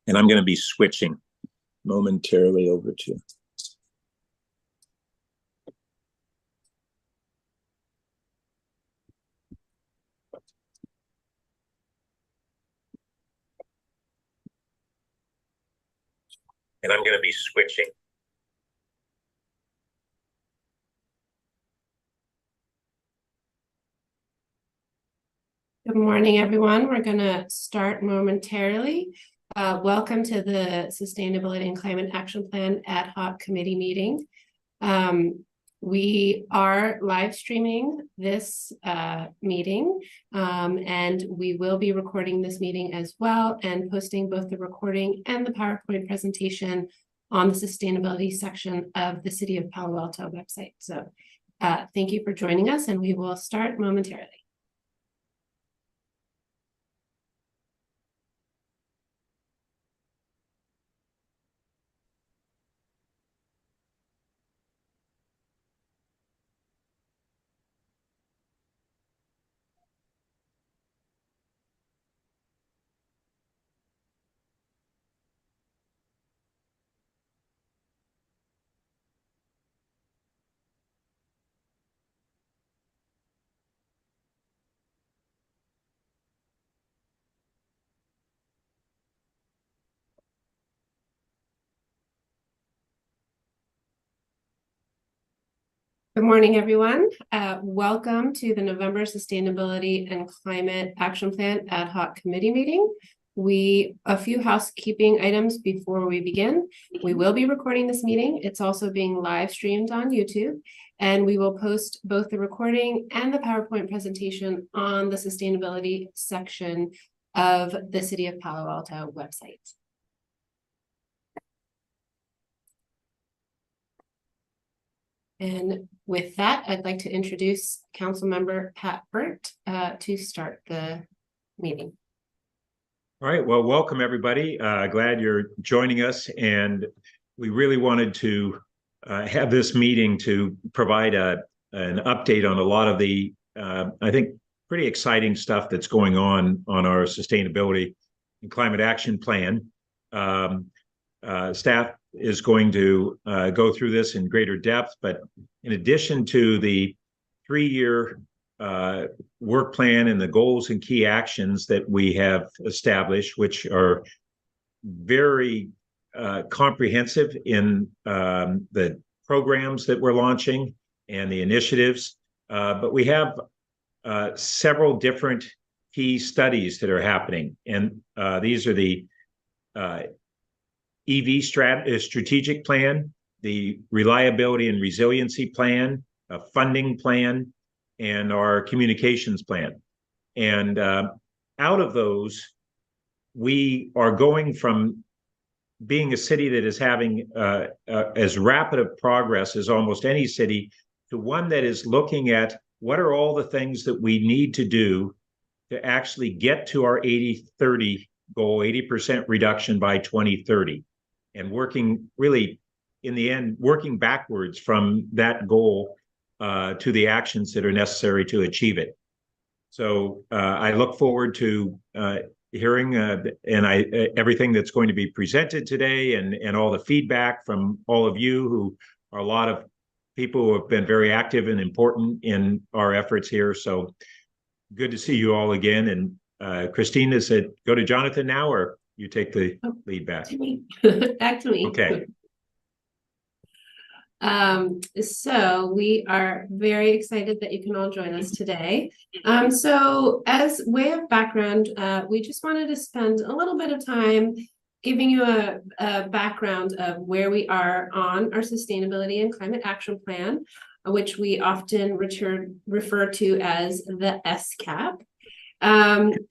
And I'm going to be switching momentarily over to. And I'm going to be switching. Good morning, everyone. We're going to start momentarily. Welcome to the Sustainability and Climate Action Plan Ad Hoc Committee meeting. We are live streaming this meeting, and we will be recording this meeting as well and posting both the recording and the PowerPoint presentation on the sustainability section of the City of Palo Alto website. So thank you for joining us, and we will start momentarily. Good morning, everyone. Welcome to the November Sustainability and Climate Action Plan Ad Hoc Committee meeting. A few housekeeping items before we begin. We will be recording this meeting. It's also being live streamed on YouTube, and we will post both the recording and the PowerPoint presentation on the sustainability section of the City of Palo Alto website. And with that, I'd like to introduce Councilmember Pat Burt to start the meeting. All right, well, welcome everybody. Glad you're joining us. And we really wanted to have this meeting to provide an update on a lot of the, I think, pretty exciting stuff that's going on our sustainability and climate action plan. Staff is going to go through this in greater depth, but in addition to the 3-year work plan and the goals and key actions that we have established, which are very comprehensive in the programs that we're launching and the initiatives, but we have several different key studies that are happening, and these are the EV strategic plan, the reliability and resiliency plan, a funding plan, and our communications plan. And out of those, we are going from being a city that is having as rapid of progress as almost any city to one that is looking at what are all the things that we need to do to actually get to our 80-30 goal, 80% reduction by 2030. And working really, in the end, working backwards from that goal to the actions that are necessary to achieve it. So I look forward to hearing everything that's going to be presented today, and all the feedback from all of you, who are a lot of people who have been very active and important in our efforts here. So good to see you all again. And Christina said, go to Jonathan now, or you take the lead back? To me. Back to me. Okay. So we are very excited that you can all join us today. So as way of background, we just wanted to spend a little bit of time giving you a background of where we are on our sustainability and climate action plan, which we often refer to as the SCAP.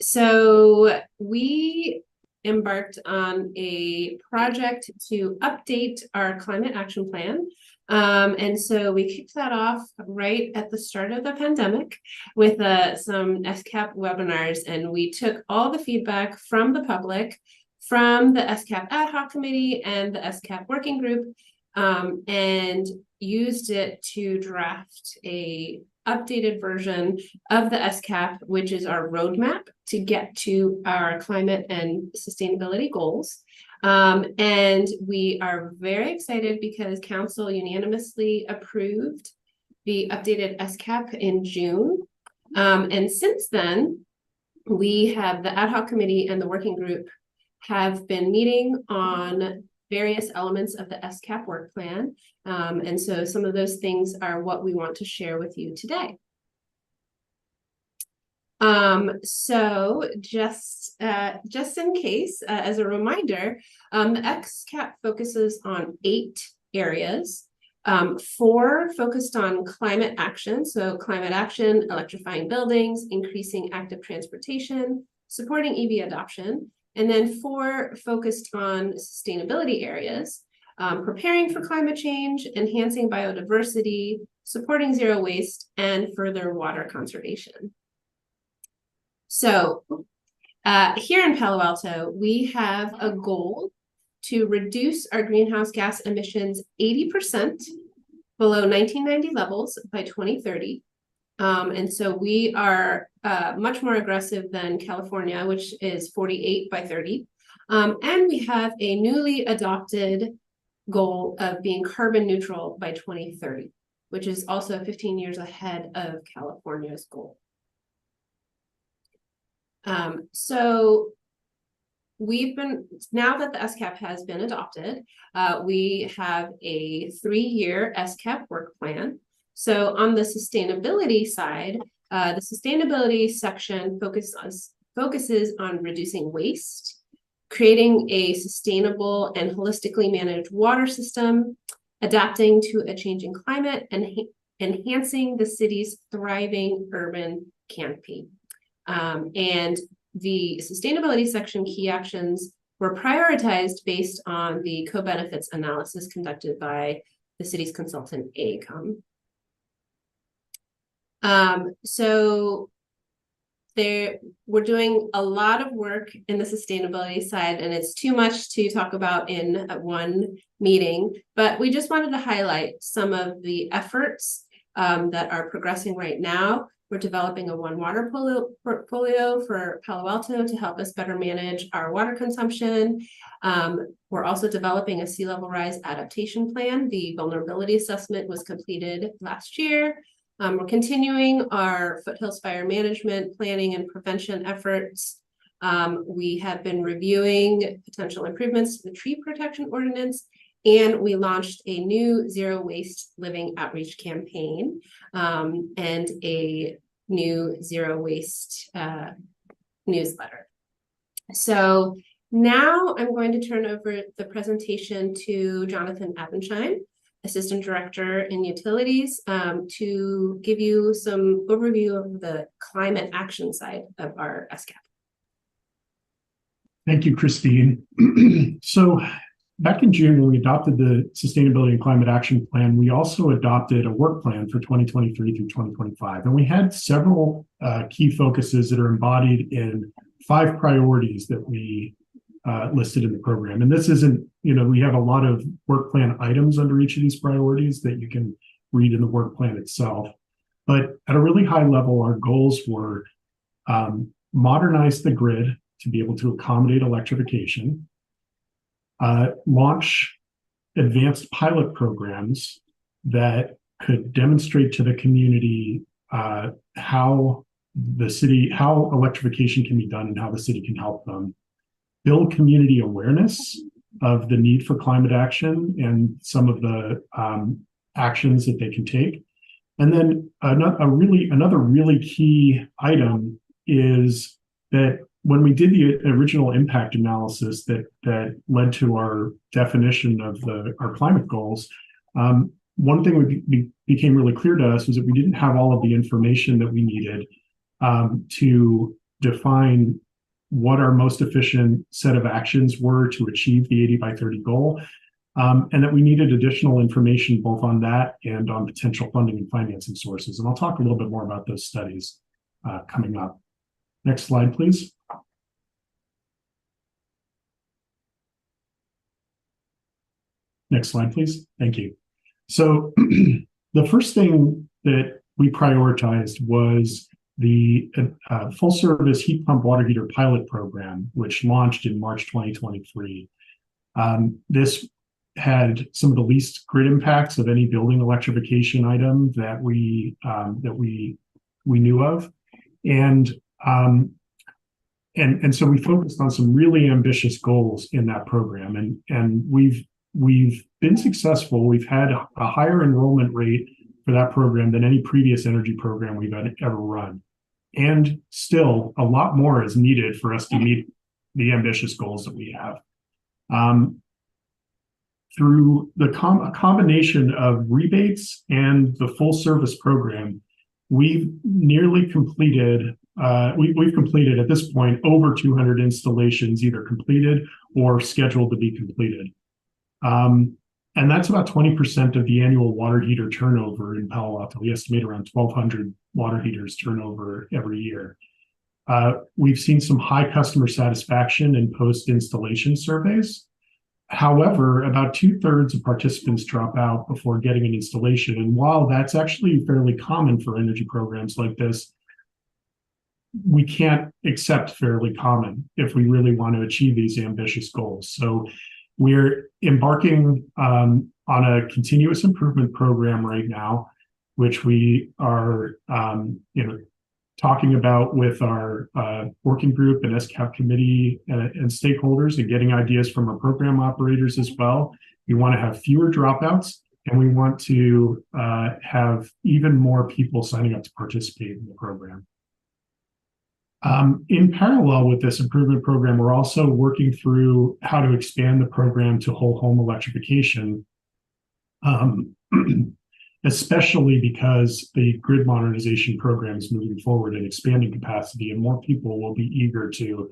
So we embarked on a project to update our climate action plan. And so we kicked that off right at the start of the pandemic with some SCAP webinars, and we took all the feedback from the public, from the SCAP ad hoc committee and the SCAP working group, and used it to draft a updated version of the SCAP, which is our roadmap to get to our climate and sustainability goals. And we are very excited because council unanimously approved the updated SCAP in June. And since then, we have the ad hoc committee and the working group have been meeting on various elements of the SCAP work plan. And so some of those things are what we want to share with you today. So just in case, as a reminder, the SCAP focuses on 8 areas. 4 focused on climate action. So climate action, electrifying buildings, increasing active transportation, supporting EV adoption. And then 4 focused on sustainability areas, preparing for climate change, enhancing biodiversity, supporting zero waste, and further water conservation. So here in Palo Alto, we have a goal to reduce our greenhouse gas emissions 80% below 1990 levels by 2030. And so we are much more aggressive than California, which is 48 by 30. And we have a newly adopted goal of being carbon neutral by 2030, which is also 15 years ahead of California's goal. So now that the SCAP has been adopted, we have a 3-year SCAP work plan. So on the sustainability side, the sustainability section focuses on reducing waste, creating a sustainable and holistically managed water system, adapting to a changing climate, and enhancing the city's thriving urban canopy. And the sustainability section key actions were prioritized based on the co-benefits analysis conducted by the city's consultant, AECOM. So we're doing a lot of work in the sustainability side, and it's too much to talk about in one meeting, but we just wanted to highlight some of the efforts that are progressing right now. We're developing a One Water portfolio for Palo Alto to help us better manage our water consumption. We're also developing a sea level rise adaptation plan. The vulnerability assessment was completed last year. We're continuing our foothills fire management, planning, and prevention efforts. We have been reviewing potential improvements to the tree protection ordinance, and we launched a new zero waste living outreach campaign and a new zero waste newsletter. So now I'm going to turn over the presentation to Jonathan Appenschein, Assistant Director in Utilities, to give you some overview of the climate action side of our SCAP. Thank you, Christine. So back in June, when we adopted the Sustainability and Climate Action Plan, we also adopted a work plan for 2023 through 2025. And we had several key focuses that are embodied in 5 priorities that we listed in the program. And this isn't, we have a lot of work plan items under each of these priorities that you can read in the work plan itself. But at a really high level, our goals were modernize the grid to be able to accommodate electrification, launch advanced pilot programs that could demonstrate to the community how electrification can be done and how the city can help them, build community awareness of the need for climate action and some of the actions that they can take. And then another really key item is that when we did the original impact analysis that led to our definition of our climate goals, one thing that became really clear to us was that we didn't have all of the information that we needed to define what our most efficient set of actions were to achieve the 80 by 30 goal, and that we needed additional information both on that and on potential funding and financing sources. And I'll talk a little bit more about those studies coming up. Next slide, please. Next slide, please. Thank you. So the first thing that we prioritized was the full service heat pump water heater pilot program, which launched in March 2023. This had some of the least grid impacts of any building electrification item that we knew of, and so we focused on some really ambitious goals in that program, and we've been successful. We've had a higher enrollment rate for that program than any previous energy program we've ever run, and still a lot more is needed for us to meet the ambitious goals that we have. Through the combination of rebates and the full service program, we've nearly completed, we've completed at this point over 200 installations, either completed or scheduled to be completed. And that's about 20% of the annual water heater turnover in Palo Alto. We estimate around 1,200 water heaters turnover every year. We've seen some high customer satisfaction in post-installation surveys. However, about 2/3 of participants drop out before getting an installation. And while that's actually fairly common for energy programs like this, we can't accept fairly common if we really want to achieve these ambitious goals. So we're embarking on a continuous improvement program right now, which we are talking about with our working group and SCAP committee and stakeholders, and getting ideas from our program operators as well. We want to have fewer dropouts, and we want to have even more people signing up to participate in the program. In parallel with this improvement program, we're also working through how to expand the program to whole home electrification, especially because the grid modernization program is moving forward and expanding capacity, and more people will be eager to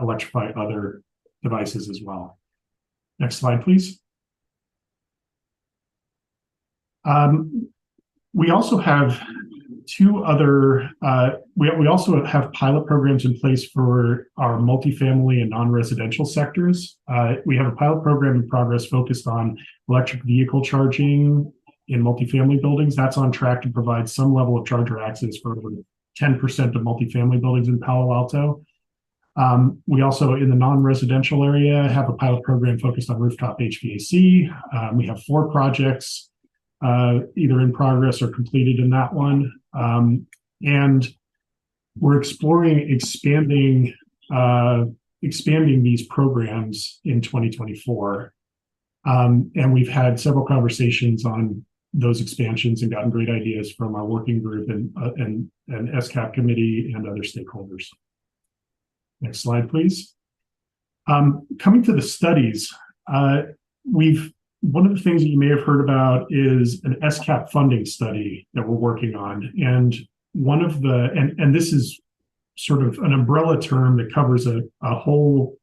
electrify other devices as well. Next slide, please. We also have two other, we also have pilot programs in place for our multifamily and non-residential sectors. We have a pilot program in progress focused on electric vehicle charging in multifamily buildings. That's on track to provide some level of charger access for over 10% of multifamily buildings in Palo Alto. We also, in the non-residential area, have a pilot program focused on rooftop HVAC. We have 4 projects either in progress or completed in that one. And we're exploring expanding these programs in 2024. And we've had several conversations on those expansions and gotten great ideas from our working group and SCAP committee and other stakeholders. Next slide, please. Coming to the studies, one of the things that you may have heard about is an SCAP funding study that we're working on. And one of the, and this is sort of an umbrella term that covers a whole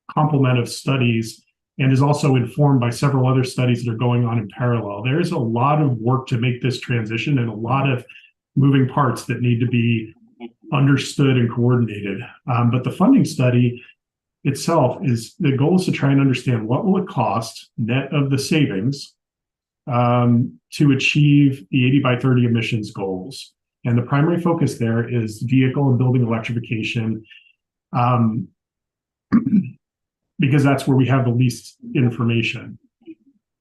complement of studies, and is also informed by several other studies that are going on in parallel. There's a lot of work to make this transition and a lot of moving parts that need to be understood and coordinated. But the funding study itself the goal is to try and understand what will it cost net of the savings to achieve the 80 by 30 emissions goals. And the primary focus there is vehicle and building electrification, because that's where we have the least information.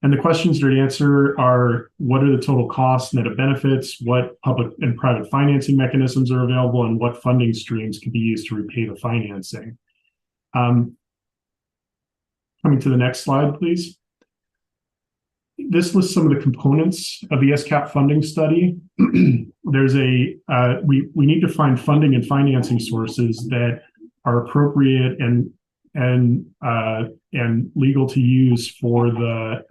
And the questions to answer are: what are the total costs, net of benefits, what public and private financing mechanisms are available, and what funding streams can be used to repay the financing. Coming to the next slide, please. This lists some of the components of the SCAP funding study. There's we need to find funding and financing sources that are appropriate and legal to use for the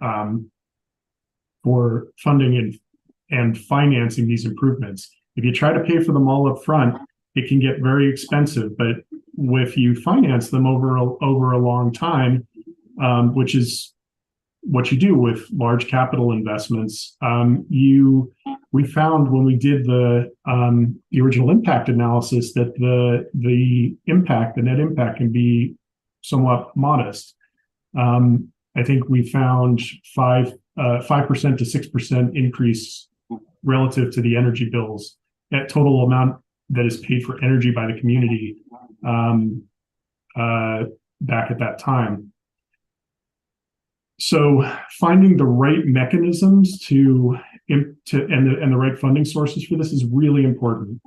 for funding and financing these improvements. If you try to pay for them all up front, it can get very expensive. But if you finance them over a long time, which is what you do with large capital investments, we found when we did the original impact analysis that the net impact can be somewhat modest. I think we found 5% to 6% increase relative to the energy bills. That total amount that is paid for energy by the community back at that time. So finding the right mechanisms and the right funding sources for this is really important.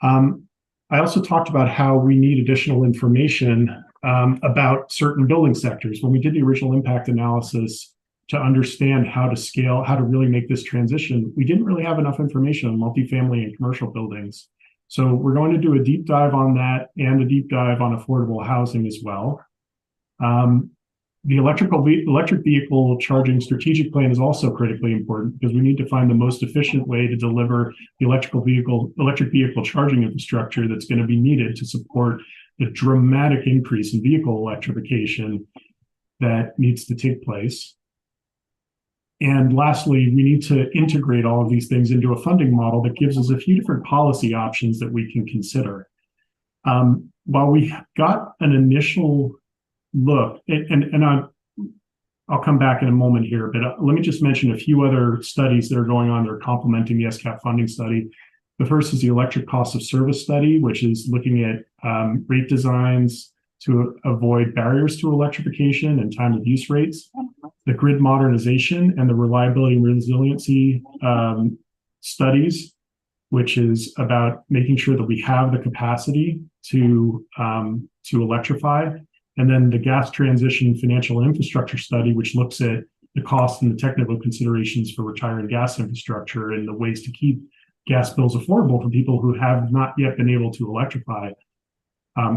I also talked about how we need additional information about certain building sectors. When we did the original impact analysis to understand how to scale, how to really make this transition, we didn't really have enough information on multifamily and commercial buildings. So we're going to do a deep dive on that and a deep dive on affordable housing as well. The electric vehicle charging strategic plan is also critically important because we need to find the most efficient way to deliver the electric vehicle charging infrastructure that's going to be needed to support the dramatic increase in vehicle electrification that needs to take place. And lastly, we need to integrate all of these things into a funding model that gives us a few different policy options that we can consider. While we got an initial look, and I'll come back in a moment here, but let me just mention a few other studies that are going on that are complementing the SCAP funding study. The first is the electric cost of service study, which is looking at rate designs to avoid barriers to electrification and time of use rates. The grid modernization and the reliability and resiliency studies, which is about making sure that we have the capacity to electrify. And then the gas transition financial infrastructure study, which looks at the cost and the technical considerations for retiring gas infrastructure and the ways to keep gas bills affordable for people who have not yet been able to electrify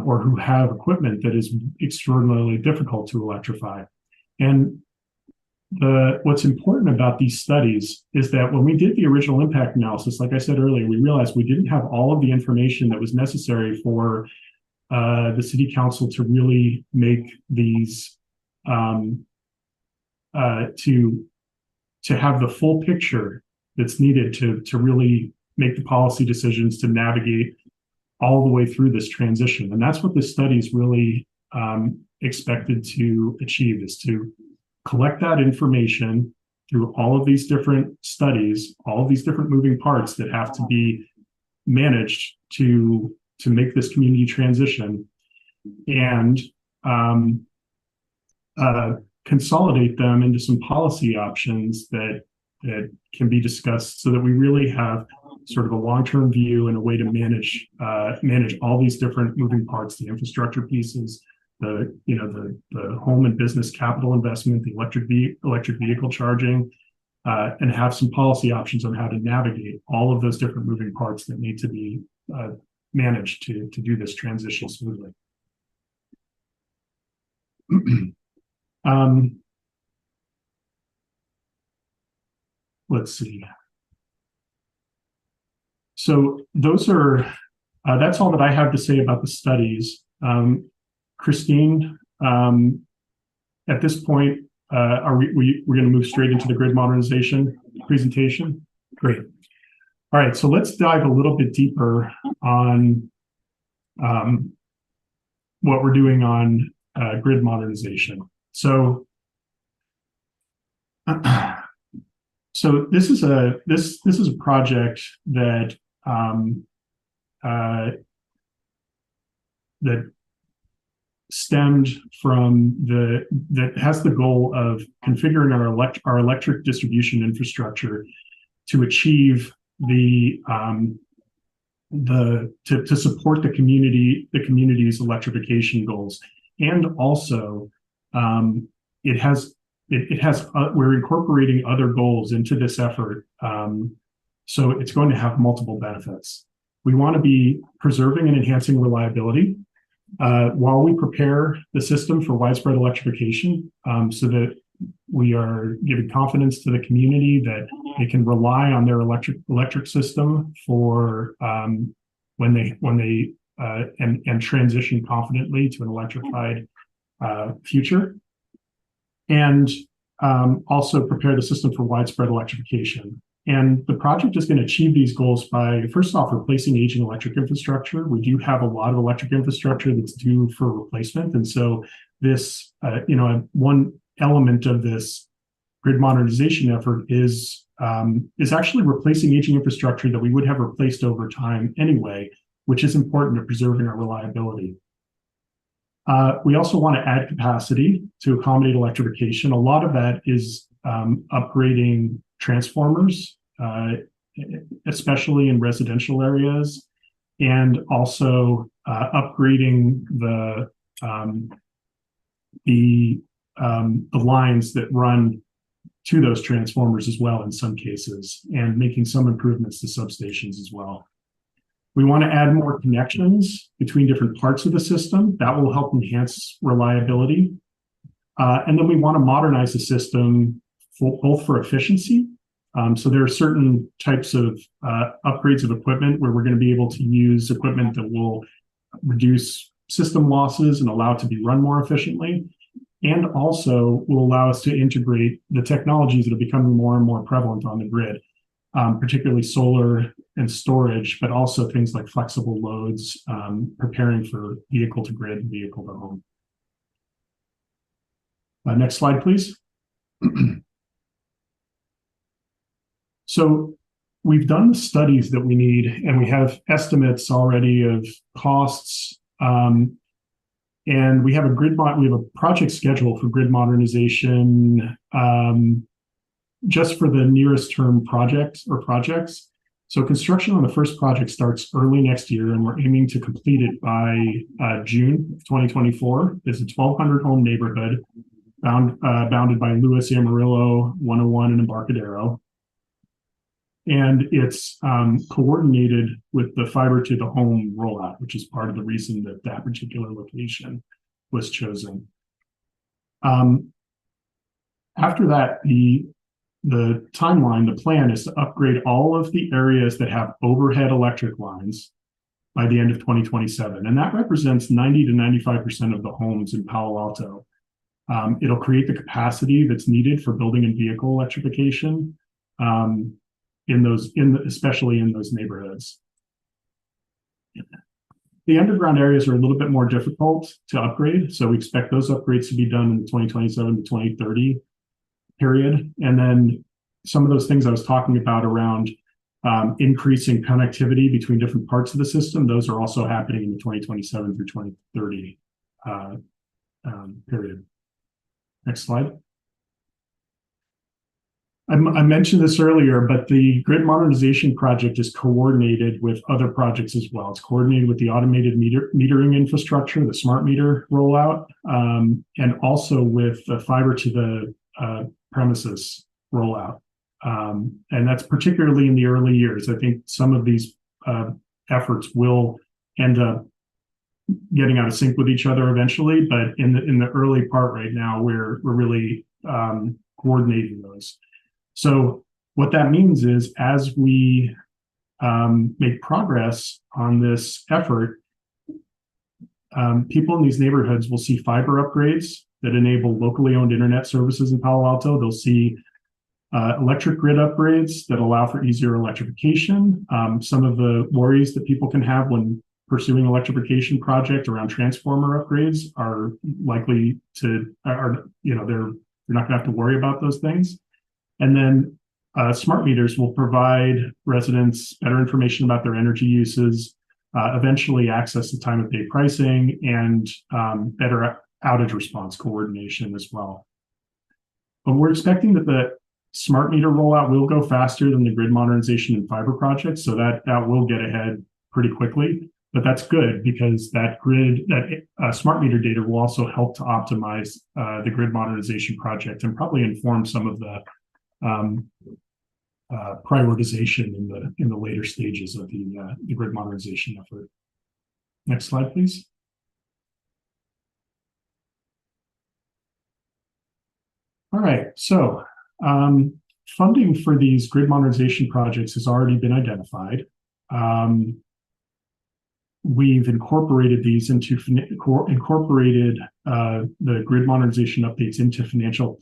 or who have equipment that is extraordinarily difficult to electrify. And what's important about these studies is that when we did the original impact analysis, like I said earlier, we realized we didn't have all of the information that was necessary for the city council to really make these to have the full picture that's needed to really make the policy decisions to navigate all the way through this transition. And that's what this study is really expected to achieve, is to collect that information through all of these different studies, all of these different moving parts that have to be managed to make this community transition, and consolidate them into some policy options that can be discussed so that we really have sort of a long-term view and a way to manage all these different moving parts, the infrastructure pieces, the home and business capital investment, the electric vehicle charging, and have some policy options on how to navigate all of those different moving parts that need to be managed to do this transition smoothly. Let's see. So those are that's all that I have to say about the studies. Christine, at this point, we're going to move straight into the grid modernization presentation? Great. All right, so let's dive a little bit deeper on what we're doing on grid modernization. So this is a project that that stemmed from that has the goal of configuring our electric distribution infrastructure to achieve to support the community's electrification goals. And also we're incorporating other goals into this effort, so it's going to have multiple benefits. We want to be preserving and enhancing reliability while we prepare the system for widespread electrification, so that we are giving confidence to the community that they can rely on their electric system for when they transition confidently to an electrified future, and also prepare the system for widespread electrification. And the project is going to achieve these goals by, first off, replacing aging electric infrastructure. We do have a lot of electric infrastructure that's due for replacement, and so this, one element of this grid modernization effort is actually replacing aging infrastructure that we would have replaced over time anyway, which is important to preserving our reliability. We also want to add capacity to accommodate electrification. A lot of that is upgrading transformers, especially in residential areas, and also upgrading the lines that run to those transformers as well in some cases, and making some improvements to substations as well. We want to add more connections between different parts of the system. That will help enhance reliability. And then we want to modernize the system both for efficiency. So there are certain types of upgrades of equipment where we're going to be able to use equipment that will reduce system losses and allow it to be run more efficiently, and also will allow us to integrate the technologies that are becoming more and more prevalent on the grid, particularly solar and storage, but also things like flexible loads, preparing for vehicle to grid and vehicle to home. Next slide, please. So we've done the studies that we need, and we have estimates already of costs. And we have a project schedule for grid modernization just for the nearest term projects. So construction on the first project starts early next year, and we're aiming to complete it by June of 2024. It's a 1,200 home neighborhood bounded by Lewis, Amarillo, 101, and Embarcadero. And it's coordinated with the fiber to the home rollout, which is part of the reason that that particular location was chosen. After that, the timeline, the plan is to upgrade all of the areas that have overhead electric lines by the end of 2027. And that represents 90 to 95% of the homes in Palo Alto. It'll create the capacity that's needed for building and vehicle electrification, especially in those neighborhoods. The underground areas are a little bit more difficult to upgrade, so we expect those upgrades to be done in the 2027 to 2030 period. And then some of those things I was talking about around increasing connectivity between different parts of the system, those are also happening in the 2027 through 2030 period. Next slide. I mentioned this earlier, but the grid modernization project is coordinated with other projects as well. It's coordinated with the automated metering infrastructure, the smart meter rollout, and also with the fiber to the premises rollout. And that's particularly in the early years. I think some of these efforts will end up getting out of sync with each other eventually, but in the early part right now, we're really coordinating those. So what that means is, as we make progress on this effort, people in these neighborhoods will see fiber upgrades that enable locally owned internet services in Palo Alto. They'll see electric grid upgrades that allow for easier electrification. Some of the worries that people can have when pursuing electrification project around transformer upgrades are likely to, they're not gonna have to worry about those things. And then smart meters will provide residents better information about their energy uses, eventually access to time of day pricing, and better outage response coordination as well. But we're expecting that the smart meter rollout will go faster than the grid modernization and fiber projects, so that will get ahead pretty quickly. But that's good, because that smart meter data will also help to optimize the grid modernization project and probably inform some of the prioritization in the later stages of the grid modernization effort. Next slide, please. All right, so funding for these grid modernization projects has already been identified. We've incorporated these the grid modernization updates into financial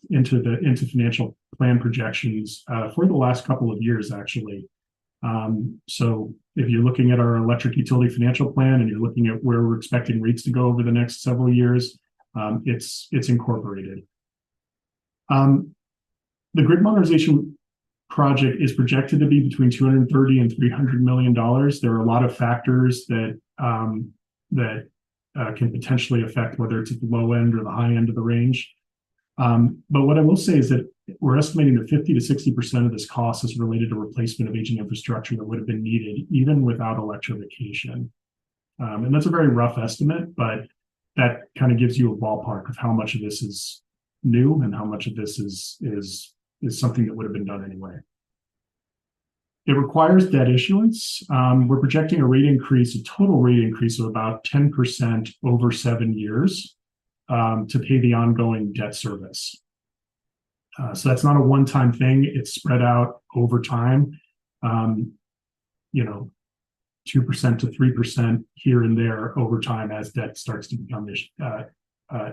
plan projections for the last couple of years, actually. So if you're looking at our electric utility financial plan and you're looking at where we're expecting rates to go over the next several years, it's incorporated. The grid modernization project is projected to be between 230 and $300 million. There are a lot of factors that can potentially affect whether it's at the low end or the high end of the range. But what I will say is that we're estimating that 50 to 60% of this cost is related to replacement of aging infrastructure that would have been needed even without electrification. And that's a very rough estimate, but that kind of gives you a ballpark of how much of this is new and how much of this is something that would have been done anyway. It requires debt issuance. We're projecting a total rate increase of about 10% over 7 years to pay the ongoing debt service. So that's not a one-time thing. It's spread out over time, 2% to 3% here and there over time as debt starts to become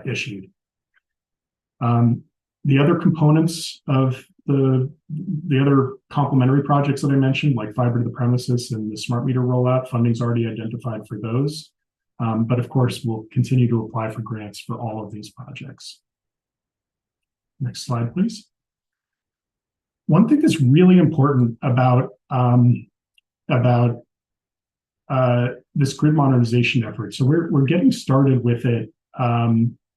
issued. The other components of the other complementary projects that I mentioned, like fiber to the premises and the smart meter rollout, funding's already identified for those. But of course, we'll continue to apply for grants for all of these projects. Next slide, please. One thing that's really important about this grid modernization effort. So we're getting started with it,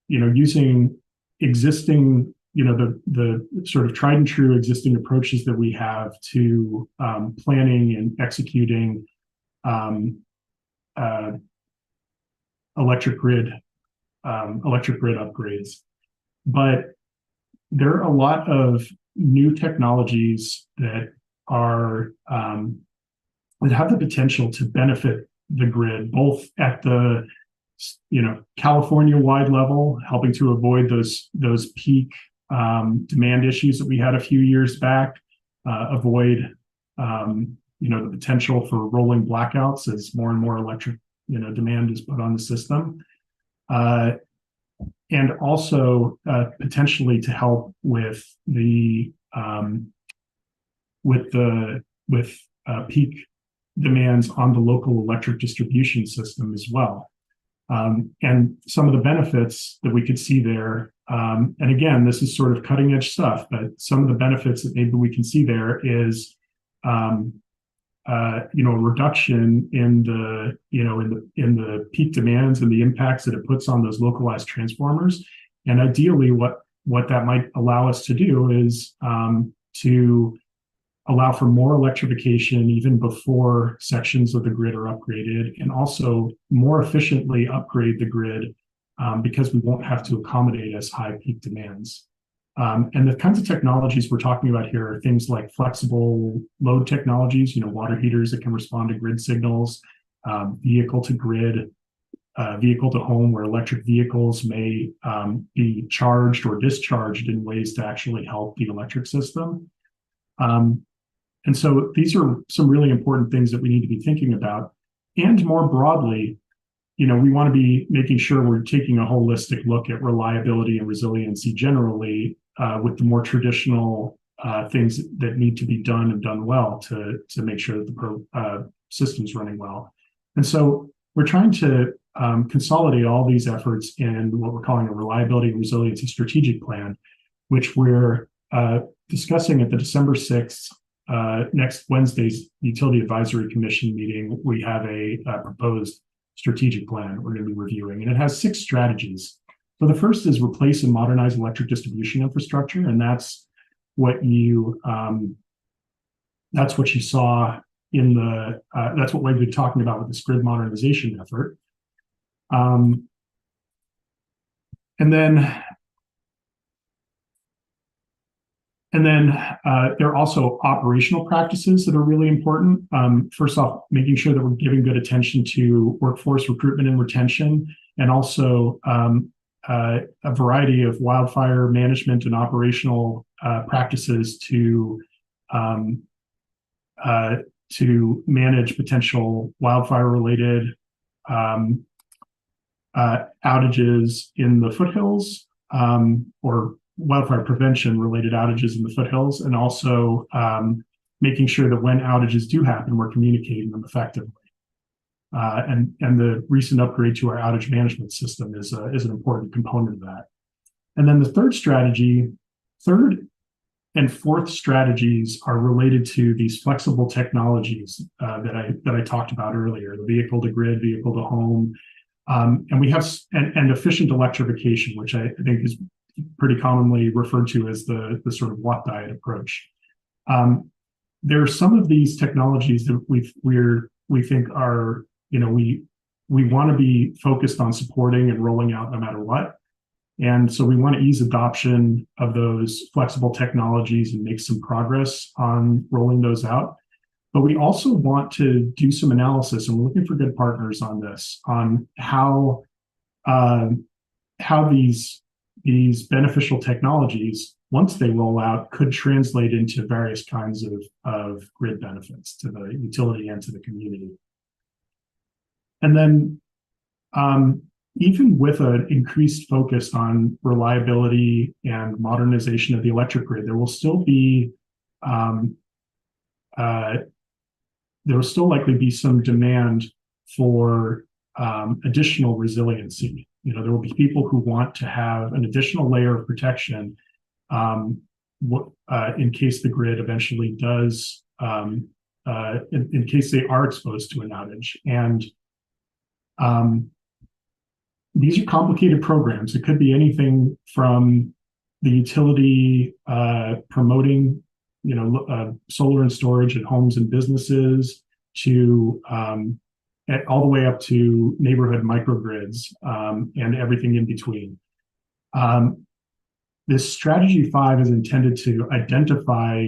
using existing, the sort of tried and true existing approaches that we have to planning and executing electric grid upgrades. But there are a lot of new technologies that are that have the potential to benefit the grid, both at the California-wide level, helping to avoid those peak demand issues that we had a few years back, avoid the potential for rolling blackouts as more and more electric demand is put on the system. And also potentially to help with peak demands on the local electric distribution system as well. And some of the benefits that we could see there, and again, this is sort of cutting edge stuff, but some of the benefits that maybe we can see there is a reduction in the peak demands and the impacts that it puts on those localized transformers. And ideally, what that might allow us to do is to allow for more electrification even before sections of the grid are upgraded, and also more efficiently upgrade the grid because we won't have to accommodate as high peak demands. And the kinds of technologies we're talking about here are things like flexible load technologies, water heaters that can respond to grid signals, vehicle to grid, vehicle to home, where electric vehicles may be charged or discharged in ways to actually help the electric system. And so these are some really important things that we need to be thinking about. And more broadly, we want to be making sure we're taking a holistic look at reliability and resiliency generally, with the more traditional things that need to be done and done well to make sure that the system's running well. And so we're trying to consolidate all these efforts in what we're calling a reliability and resiliency strategic plan, which we're discussing at the December 6th, next Wednesday's Utility Advisory Commission meeting. We have a proposed strategic plan we're going to be reviewing, and it has 6 strategies. So the first is replace and modernize electric distribution infrastructure, and that's what you saw in the that's what we've been talking about with this grid modernization effort. And then there are also operational practices that are really important. First off, making sure that we're giving good attention to workforce recruitment and retention, and also a variety of wildfire management and operational practices to manage potential wildfire-related outages in the foothills, or wildfire prevention-related outages in the foothills, and also making sure that when outages do happen, we're communicating them effectively. And the recent upgrade to our outage management system is an important component of that. And then the third strategy Third and fourth strategies are related to these flexible technologies that I talked about earlier: the vehicle to grid, vehicle to home, and we have and efficient electrification, which I think is pretty commonly referred to as the sort of Watt diet approach. There are some of these technologies that we think are, we want to be focused on supporting and rolling out no matter what. And so we want to ease adoption of those flexible technologies and make some progress on rolling those out. But we also want to do some analysis, and we're looking for good partners on this, on how these beneficial technologies, once they roll out, could translate into various kinds of grid benefits to the utility and to the community. And then even with an increased focus on reliability and modernization of the electric grid, there will still likely be some demand for additional resiliency. There will be people who want to have an additional layer of protection in case the grid eventually does, in case they are exposed to an outage. And these are complicated programs. It could be anything from the utility promoting, solar and storage at homes and businesses to all the way up to neighborhood microgrids and everything in between. This strategy 5 is intended to identify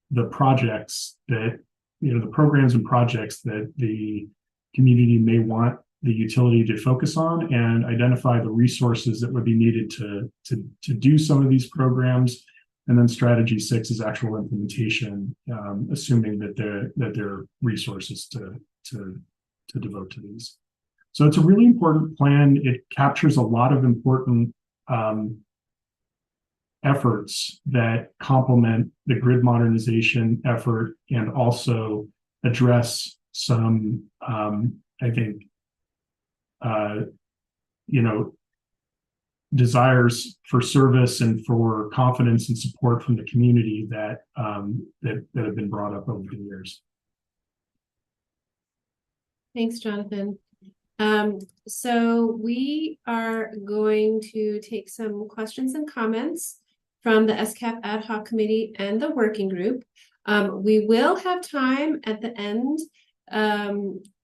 the projects that, the programs and projects that the community may want the utility to focus on, and identify the resources that would be needed to do some of these programs. And then strategy 6 is actual implementation, assuming that there are resources to devote to these. So it's a really important plan. It captures a lot of important efforts that complement the grid modernization effort, and also address some, I think, desires for service and for confidence and support from the community that have been brought up over the years. Thanks, Jonathan. So we are going to take some questions and comments from the SCAP Ad Hoc Committee and the working group. We will have time at the end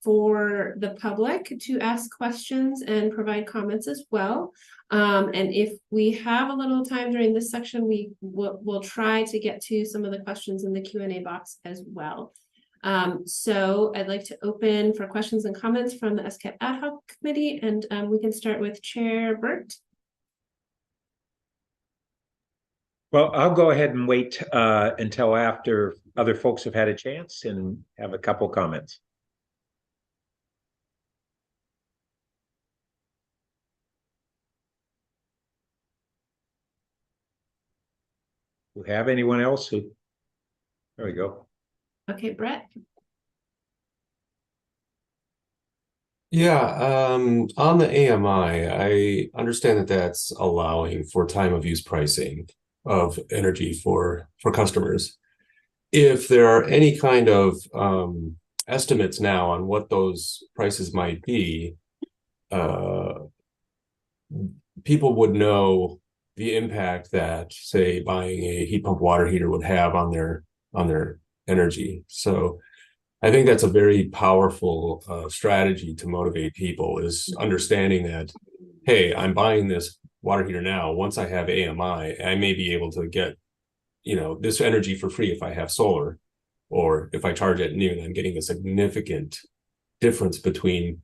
for the public to ask questions and provide comments as well. And if we have a little time during this section, we'll try to get to some of the questions in the Q&A box as well. So I'd like to open for questions and comments from the SCAP Ad Hoc Committee, and we can start with Chair Burt. Well, I'll go ahead and wait until after other folks have had a chance and have a couple comments. Do we have anyone else who? There we go. Okay, Brett. Yeah, on the AMI, I understand that that's allowing for time of use pricing of energy for customers. If there are any kind of estimates now on what those prices might be, people would know the impact that, say, buying a heat pump water heater would have on their energy. So I think that's a very powerful strategy to motivate people, is understanding that, hey, I'm buying this water heater now. Once I have AMI, I may be able to get, this energy for free if I have solar, or if I charge at noon, I'm getting a significant difference between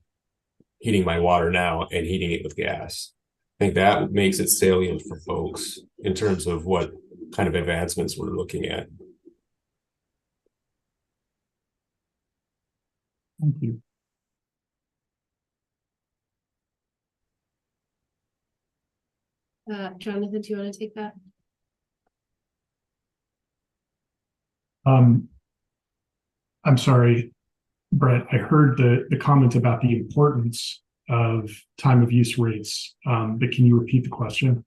heating my water now and heating it with gas. I think that makes it salient for folks in terms of what kind of advancements we're looking at. Thank you. Jonathan, do you want to take that? I'm sorry, Brett, I heard the comment about the importance of time of use rates, but can you repeat the question?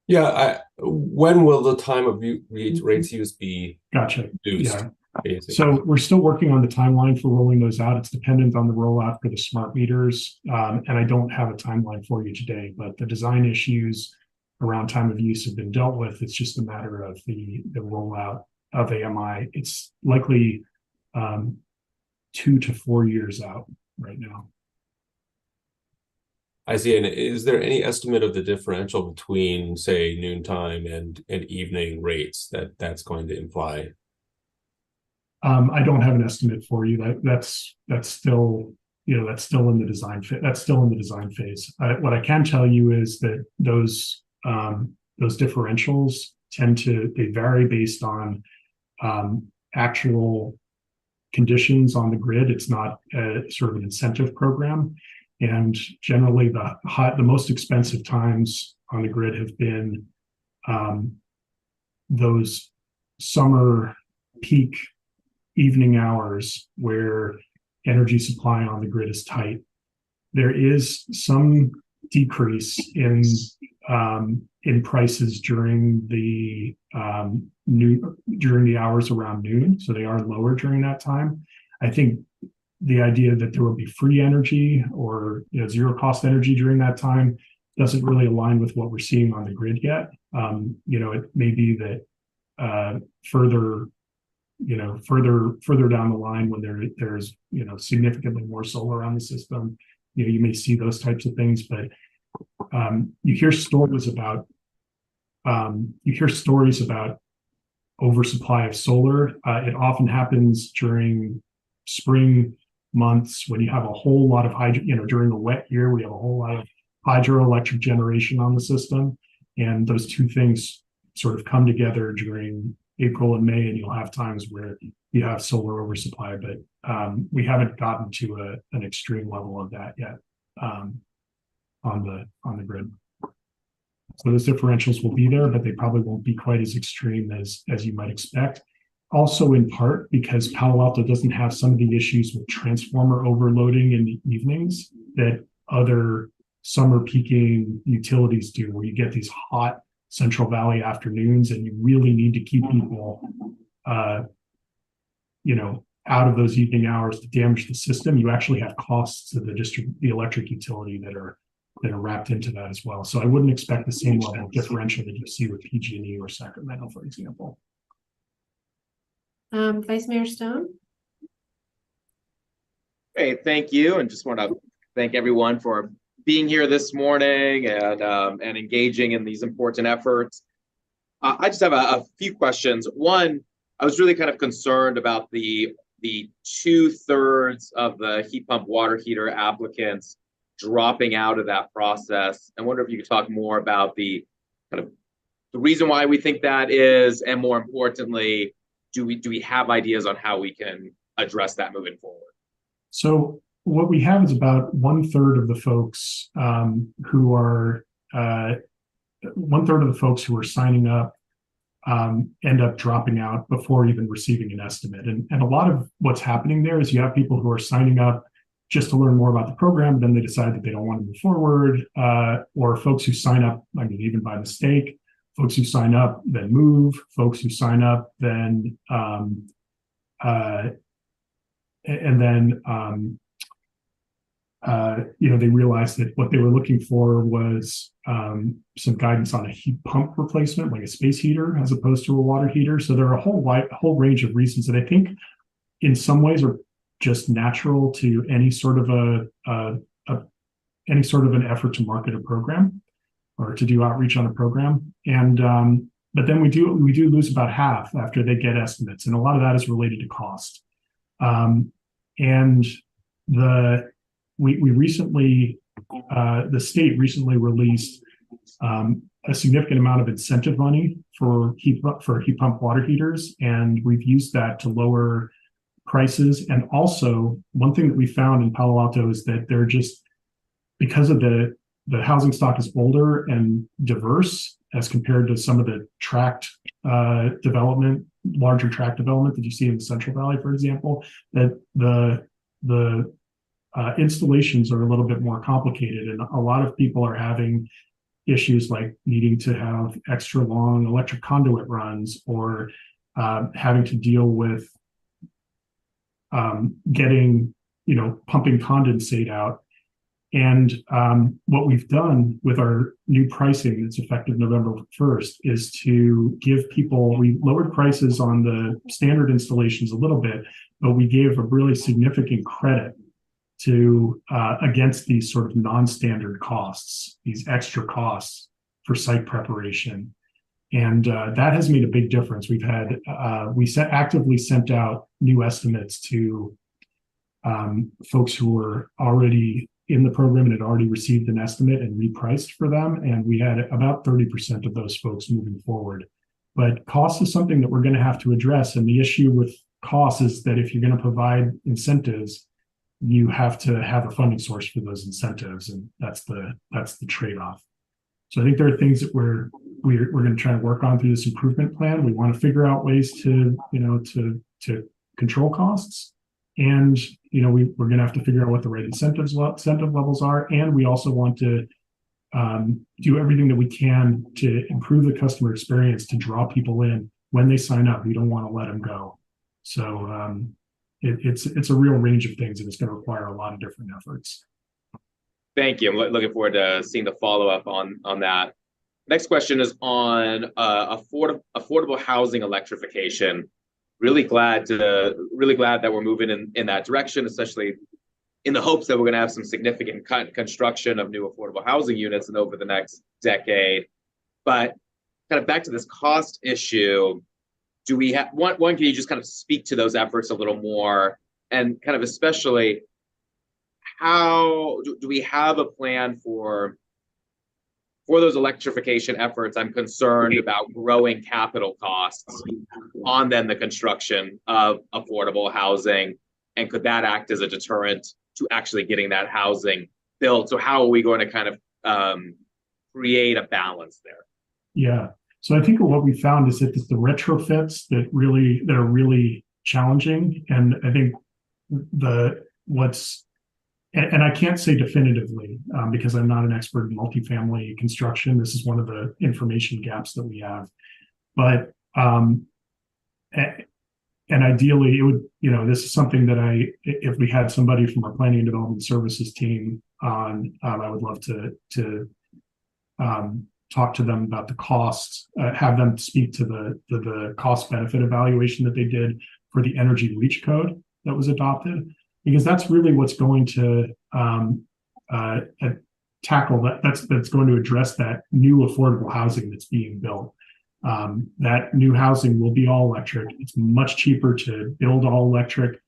Yeah, when will the time of rates use be Gotcha. reduced, Yeah. basically? So we're still working on the timeline for rolling those out. It's dependent on the rollout for the smart meters. And I don't have a timeline for you today, but the design issues around time of use have been dealt with. It's just a matter of the rollout of AMI. It's likely 2 to 4 years out right now. I see. And is there any estimate of the differential between, say, noontime and evening rates that's going to imply? I don't have an estimate for you. That's still, that's still in the design phase. That's still in the design phase. What I can tell you is that those differentials they vary based on actual conditions on the grid. It's not a sort of an incentive program. And generally the most expensive times on the grid have been those summer peak evening hours where energy supply on the grid is tight. There is some decrease in prices during the hours around noon, so they are lower during that time. I think the idea that there will be free energy or zero cost energy during that time doesn't really align with what we're seeing on the grid yet. It may be that further down the line when there's significantly more solar on the system, you may see those types of things. But you hear stories about oversupply of solar. It often happens during spring months when you have a whole lot of during a wet year, we have a whole lot of hydroelectric generation on the system, and those two things sort of come together during April and May, and you'll have times where you have solar oversupply, but we haven't gotten to an extreme level of that yet on the grid. So those differentials will be there, but they probably won't be quite as extreme as you might expect. Also, in part because Palo Alto doesn't have some of the issues with transformer overloading in the evenings that other summer peaking utilities do, where you get these hot Central Valley afternoons, and you really need to keep people, out of those evening hours to damage the system. You actually have costs to the electric utility that are wrapped into that as well. So I wouldn't expect the same level of differential that you see with PG&E or Sacramento, for example. Vice Mayor Stone. Hey, thank you, and just want to thank everyone for being here this morning and engaging in these important efforts. I just have a few questions. One, I was really kind of concerned about the 2/3 of the heat pump water heater applicants dropping out of that process. I wonder if you could talk more about the reason why we think that is, and more importantly, do we have ideas on how we can address that moving forward? So what we have is about 1/3 of the folks who are signing up end up dropping out before even receiving an estimate. And a lot of what's happening there is you have people who are signing up just to learn more about the program, then they decide that they don't want to move forward, or folks who sign up, even by mistake, folks who sign up, then move, folks who sign up, then they realized that what they were looking for was some guidance on a heat pump replacement, like a space heater, as opposed to a water heater. So there are a whole range of reasons that I think, in some ways, are just natural to any sort of an effort to market a program or to do outreach on a program. And but then we do lose about half after they get estimates, and a lot of that is related to cost. And we recently, the state recently released a significant amount of incentive money for heat pump water heaters, and we've used that to lower prices. And also, one thing that we found in Palo Alto is that they're just, because of the housing stock is older and diverse as compared to some of the larger tract development that you see in the Central Valley, for example, that the installations are a little bit more complicated, and a lot of people are having issues like needing to have extra long electric conduit runs, or having to deal with getting, pumping condensate out. And what we've done with our new pricing that's effective November 1st is to give people, we lowered prices on the standard installations a little bit, but we gave a really significant credit to against these sort of non-standard costs, these extra costs for site preparation. And that has made a big difference. We actively sent out new estimates to folks who were already in the program and had already received an estimate and repriced for them. And we had about 30% of those folks moving forward. But cost is something that we're going to have to address. And the issue with cost is that if you're going to provide incentives, you have to have a funding source for those incentives. And that's the trade-off. So I think there are things that we're going to try to work on through this improvement plan. We want to figure out ways to control costs. And we're going to have to figure out what the right incentive levels are, and we also want to do everything that we can to improve the customer experience, to draw people in when they sign up. We don't want to let them go. So it's a real range of things, and it's going to require a lot of different efforts. Thank you. I'm looking forward to seeing the follow-up on that. Next question is on affordable housing electrification. Really glad that we're moving in that direction, especially in the hopes that we're going to have some significant construction of new affordable housing units over the next decade. But kind of back to this cost issue, do we have one? Can you just kind of speak to those efforts a little more, and kind of especially how do we have a plan for those electrification efforts? I'm concerned about growing capital costs on then the construction of affordable housing, and could that act as a deterrent to actually getting that housing built? So how are we going to kind of create a balance there? Yeah. So I think what we found is that it's the retrofits that are really challenging. And I think and I can't say definitively because I'm not an expert in multifamily construction. This is one of the information gaps that we have. But and ideally, it would, this is something that if we had somebody from our planning and development services team on, I would love to talk to them about the costs, have them speak to the cost benefit evaluation that they did for the energy reach code that was adopted, because that's really what's going to tackle that. That's going to address that new affordable housing that's being built. That new housing will be all electric. It's much cheaper to build all electric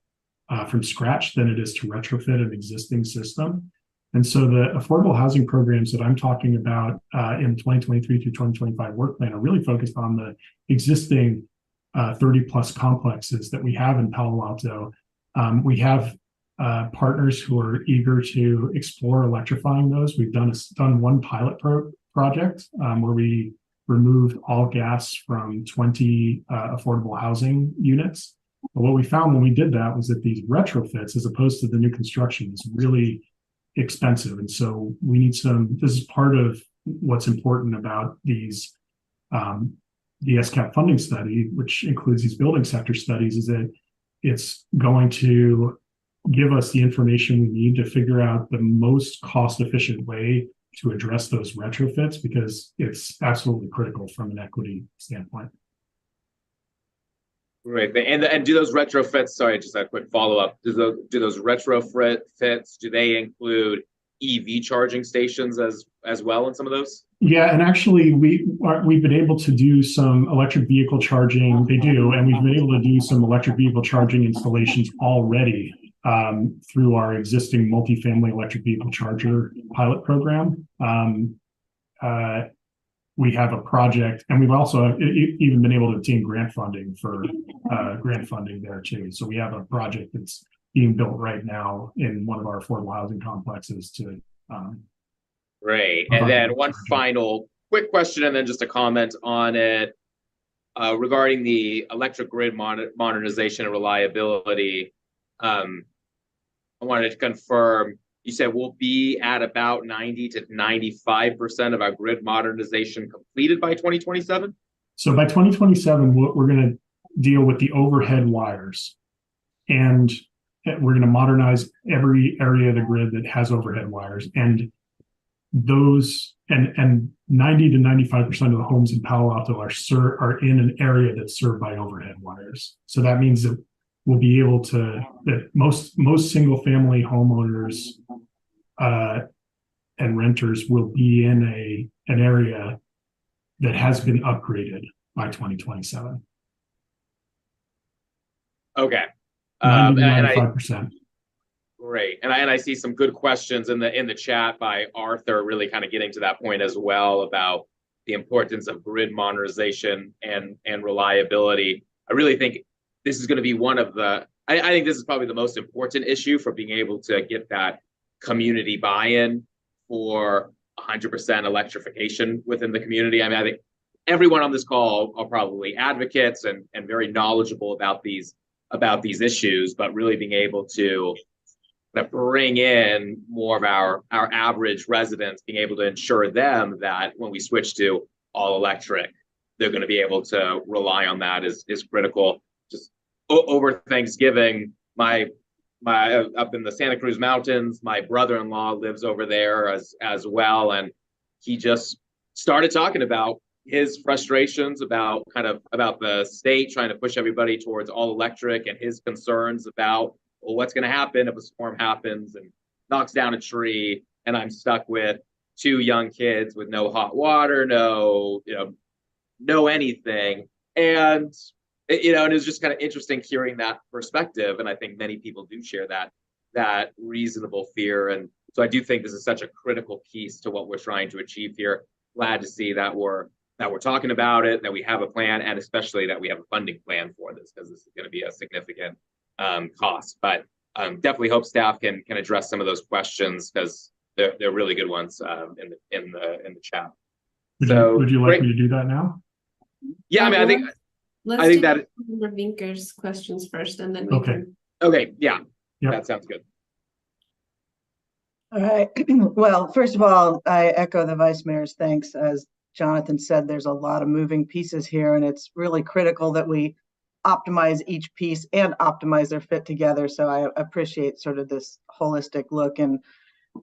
from scratch than it is to retrofit an existing system. And so the affordable housing programs that I'm talking about in the 2023 through 2025 work plan are really focused on the existing 30 plus complexes that we have in Palo Alto. We have partners who are eager to explore electrifying those. We've done one pilot project where we removed all gas from 20 affordable housing units. But what we found when we did that was that these retrofits, as opposed to the new construction, is really expensive. And so we need this is part of what's important about these, the SCAP funding study, which includes these building sector studies, is that it's going to give us the information we need to figure out the most cost-efficient way to address those retrofits, because it's absolutely critical from an equity standpoint. Right. And do those retrofits, sorry, just a quick follow-up, do those retrofits, do they include EV charging stations as well in some of those? Yeah, and actually we've been able to do some electric vehicle charging. They do, and we've been able to do some electric vehicle charging installations already through our existing multifamily electric vehicle charger pilot program. We have a project, and we've also even been able to obtain grant funding there too. So we have a project that's being built right now in one of our affordable housing complexes to. Great. And then one final quick question, and then just a comment on it regarding the electric grid modernization and reliability. I wanted to confirm, you said we'll be at about 90 to 95% of our grid modernization completed by 2027. So by 2027, we're going to deal with the overhead wires, and we're going to modernize every area of the grid that has overhead wires. And those and 90 to 95% of the homes in Palo Alto are in an area that's served by overhead wires. So that means that we'll be able to, that most single family homeowners and renters will be in an area that has been upgraded by 2027. Okay. 90 to 95%. Great. And I see some good questions in the chat by Arthur, really kind of getting to that point as well about the importance of grid modernization and reliability. I really think this is going to be one of the, I think this is probably the most important issue for being able to get that community buy-in for 100% electrification within the community. I mean, I think everyone on this call are probably advocates and very knowledgeable about these issues, but really being able to bring in more of our average residents, being able to ensure them that when we switch to all electric, they're going to be able to rely on that is critical. Just over Thanksgiving, my up in the Santa Cruz Mountains, my brother-in-law lives over there as well, and he just started talking about his frustrations about the state trying to push everybody towards all electric, and his concerns about, well, what's going to happen if a storm happens and knocks down a tree and I'm stuck with 2 young kids with no hot water, no anything. And and it was just kind of interesting hearing that perspective. And I think many people do share that reasonable fear. And so I do think this is such a critical piece to what we're trying to achieve here. Glad to see that we're talking about it, that we have a plan, and especially that we have a funding plan for this, because this is going to be a significant cost. But definitely hope staff can address some of those questions, because they're really good ones in the chat. Would you like me to do that now? Yeah, I mean, I think that Vinker's questions first, and then we can. Okay, yeah, yep. That sounds good. All right. Well, first of all, I echo the Vice Mayor's thanks. As Jonathan said, there's a lot of moving pieces here, and it's really critical that we optimize each piece and optimize their fit together. So I appreciate sort of this holistic look, and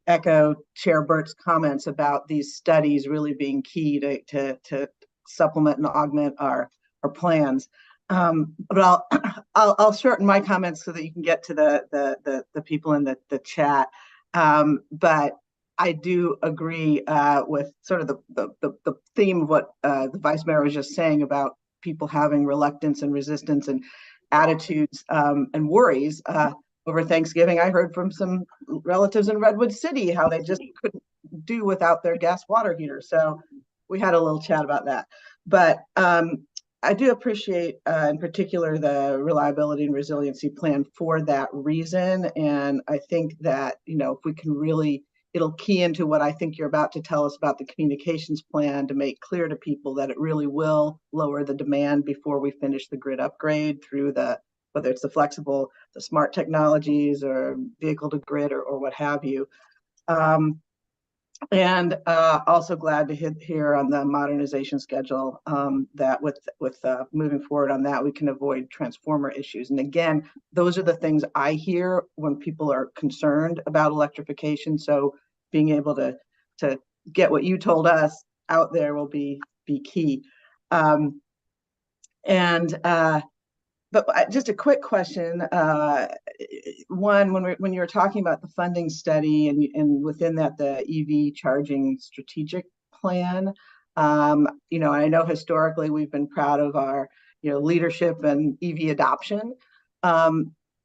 echo Chair Burt's comments about these studies really being key to supplement and augment our plans. But I'll shorten my comments so that you can get to the people in the chat. But I do agree with sort of the theme of what the Vice Mayor was just saying about people having reluctance and resistance and attitudes and worries. Over Thanksgiving, I heard from some relatives in Redwood City how they just couldn't do without their gas water heater. So we had a little chat about that. But I do appreciate, in particular, the reliability and resiliency plan for that reason. And I think that, if we can really, it'll key into what I think you're about to tell us about the communications plan, to make clear to people that it really will lower the demand before we finish the grid upgrade through whether it's the smart technologies or vehicle to grid or what have you. And also glad to hear on the modernization schedule that with moving forward on that, we can avoid transformer issues. And again, those are the things I hear when people are concerned about electrification. So being able to get what you told us out there will be key. But just a quick question. One, when you were talking about the funding study and within that the EV charging strategic plan, I know historically we've been proud of our leadership and EV adoption.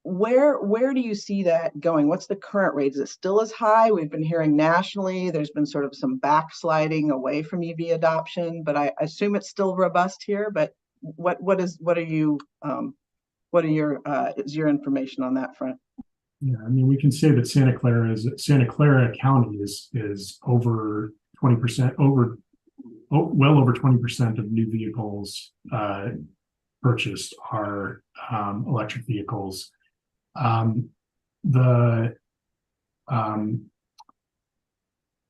Where do you see that going? What's the current rate? Is it still as high? We've been hearing nationally there's been sort of some backsliding away from EV adoption, but I assume it's still robust here. But is your information on that front? Yeah, I mean, we can say that Santa Clara County is over 20%, well over 20% of new vehicles purchased are electric vehicles.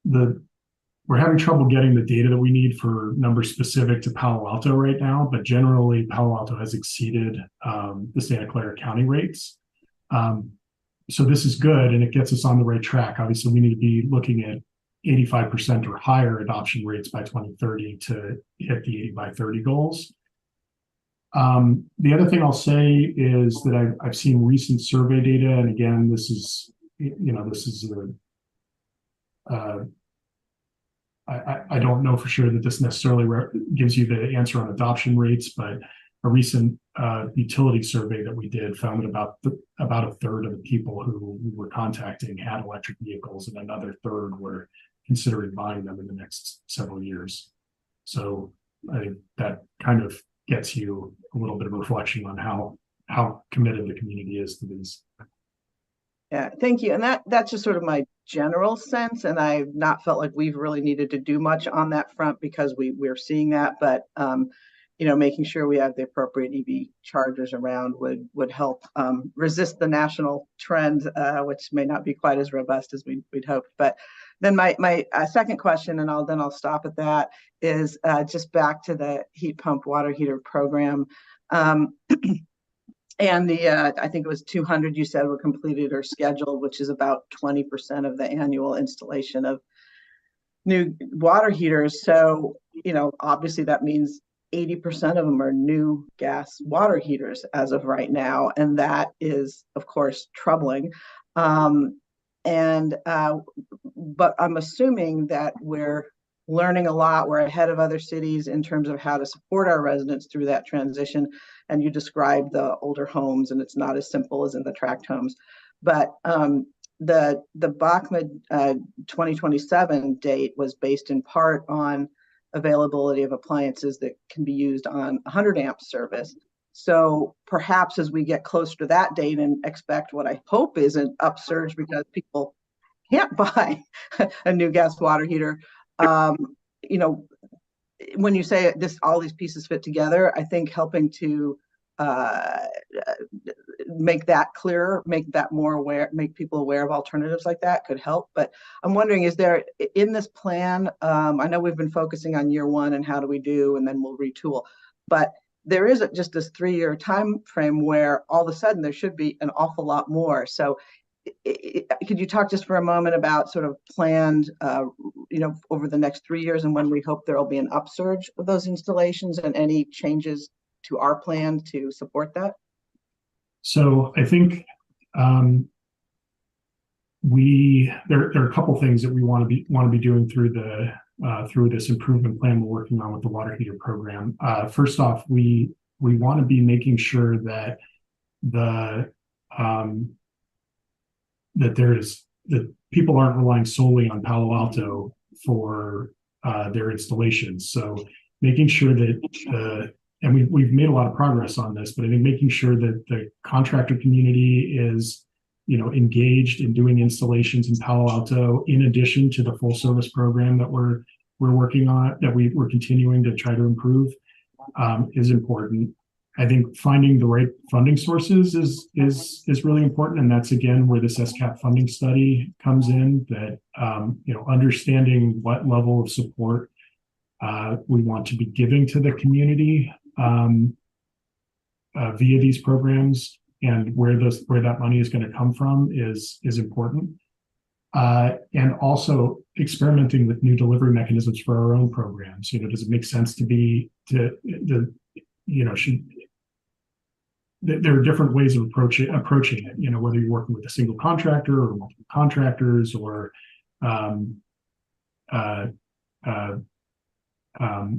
we're having trouble getting the data that we need for numbers specific to Palo Alto right now, but generally Palo Alto has exceeded the Santa Clara County rates. So this is good, and it gets us on the right track. Obviously, we need to be looking at 85% or higher adoption rates by 2030 to hit the 80 by 30 goals. The other thing I'll say is that I've seen recent survey data, and again, this is I don't know for sure that this necessarily gives you the answer on adoption rates, but a recent utility survey that we did found that about a third of the people who we were contacting had electric vehicles, and another third were considering buying them in the next several years. So I think that kind of gets you a little bit of a reflection on how committed the community is to these. Yeah, thank you. And that's just sort of my general sense. And I've not felt like we've really needed to do much on that front because we're seeing that. But making sure we have the appropriate EV chargers around would help resist the national trend, which may not be quite as robust as we'd hoped. But then my second question, and I'll stop at that, is just back to the heat pump water heater program. And I think it was 200 you said were completed or scheduled, which is about 20% of the annual installation of new water heaters. So, obviously that means 80% of them are new gas water heaters as of right now. And that is, of course, troubling. But I'm assuming that we're learning a lot. We're ahead of other cities in terms of how to support our residents through that transition. And you described the older homes, and it's not as simple as in the tract homes. But the BACMA 2027 date was based in part on availability of appliances that can be used on 100 amp service. So perhaps as we get closer to that date and expect what I hope is an upsurge because people can't buy a new gas water heater, when you say all these pieces fit together, I think helping to make that clearer, make that more aware, make people aware of alternatives like that could help. But I'm wondering, is there in this plan, I know we've been focusing on year one and how do we do, and then we'll retool, but there is just this 3-year time frame where all of a sudden there should be an awful lot more. So could you talk just for a moment about sort of planned, over the next 3 years and when we hope there will be an upsurge of those installations and any changes to our plan to support that? So I think there are a couple things that we want to be doing through this improvement plan we're working on with the water heater program. First off, we want to be making sure that that people aren't relying solely on Palo Alto for their installations. So making sure that and we've made a lot of progress on this, but I think making sure that the contractor community is, engaged in doing installations in Palo Alto, in addition to the full service program that we're working on, that we're continuing to try to improve, is important. I think finding the right funding sources is really important, and that's again where this SCAP funding study comes in. That understanding what level of support we want to be giving to the community via these programs, and where that money is going to come from is important. And also experimenting with new delivery mechanisms for our own programs. Does it make sense there are different ways of approaching it, whether you're working with a single contractor or multiple contractors, or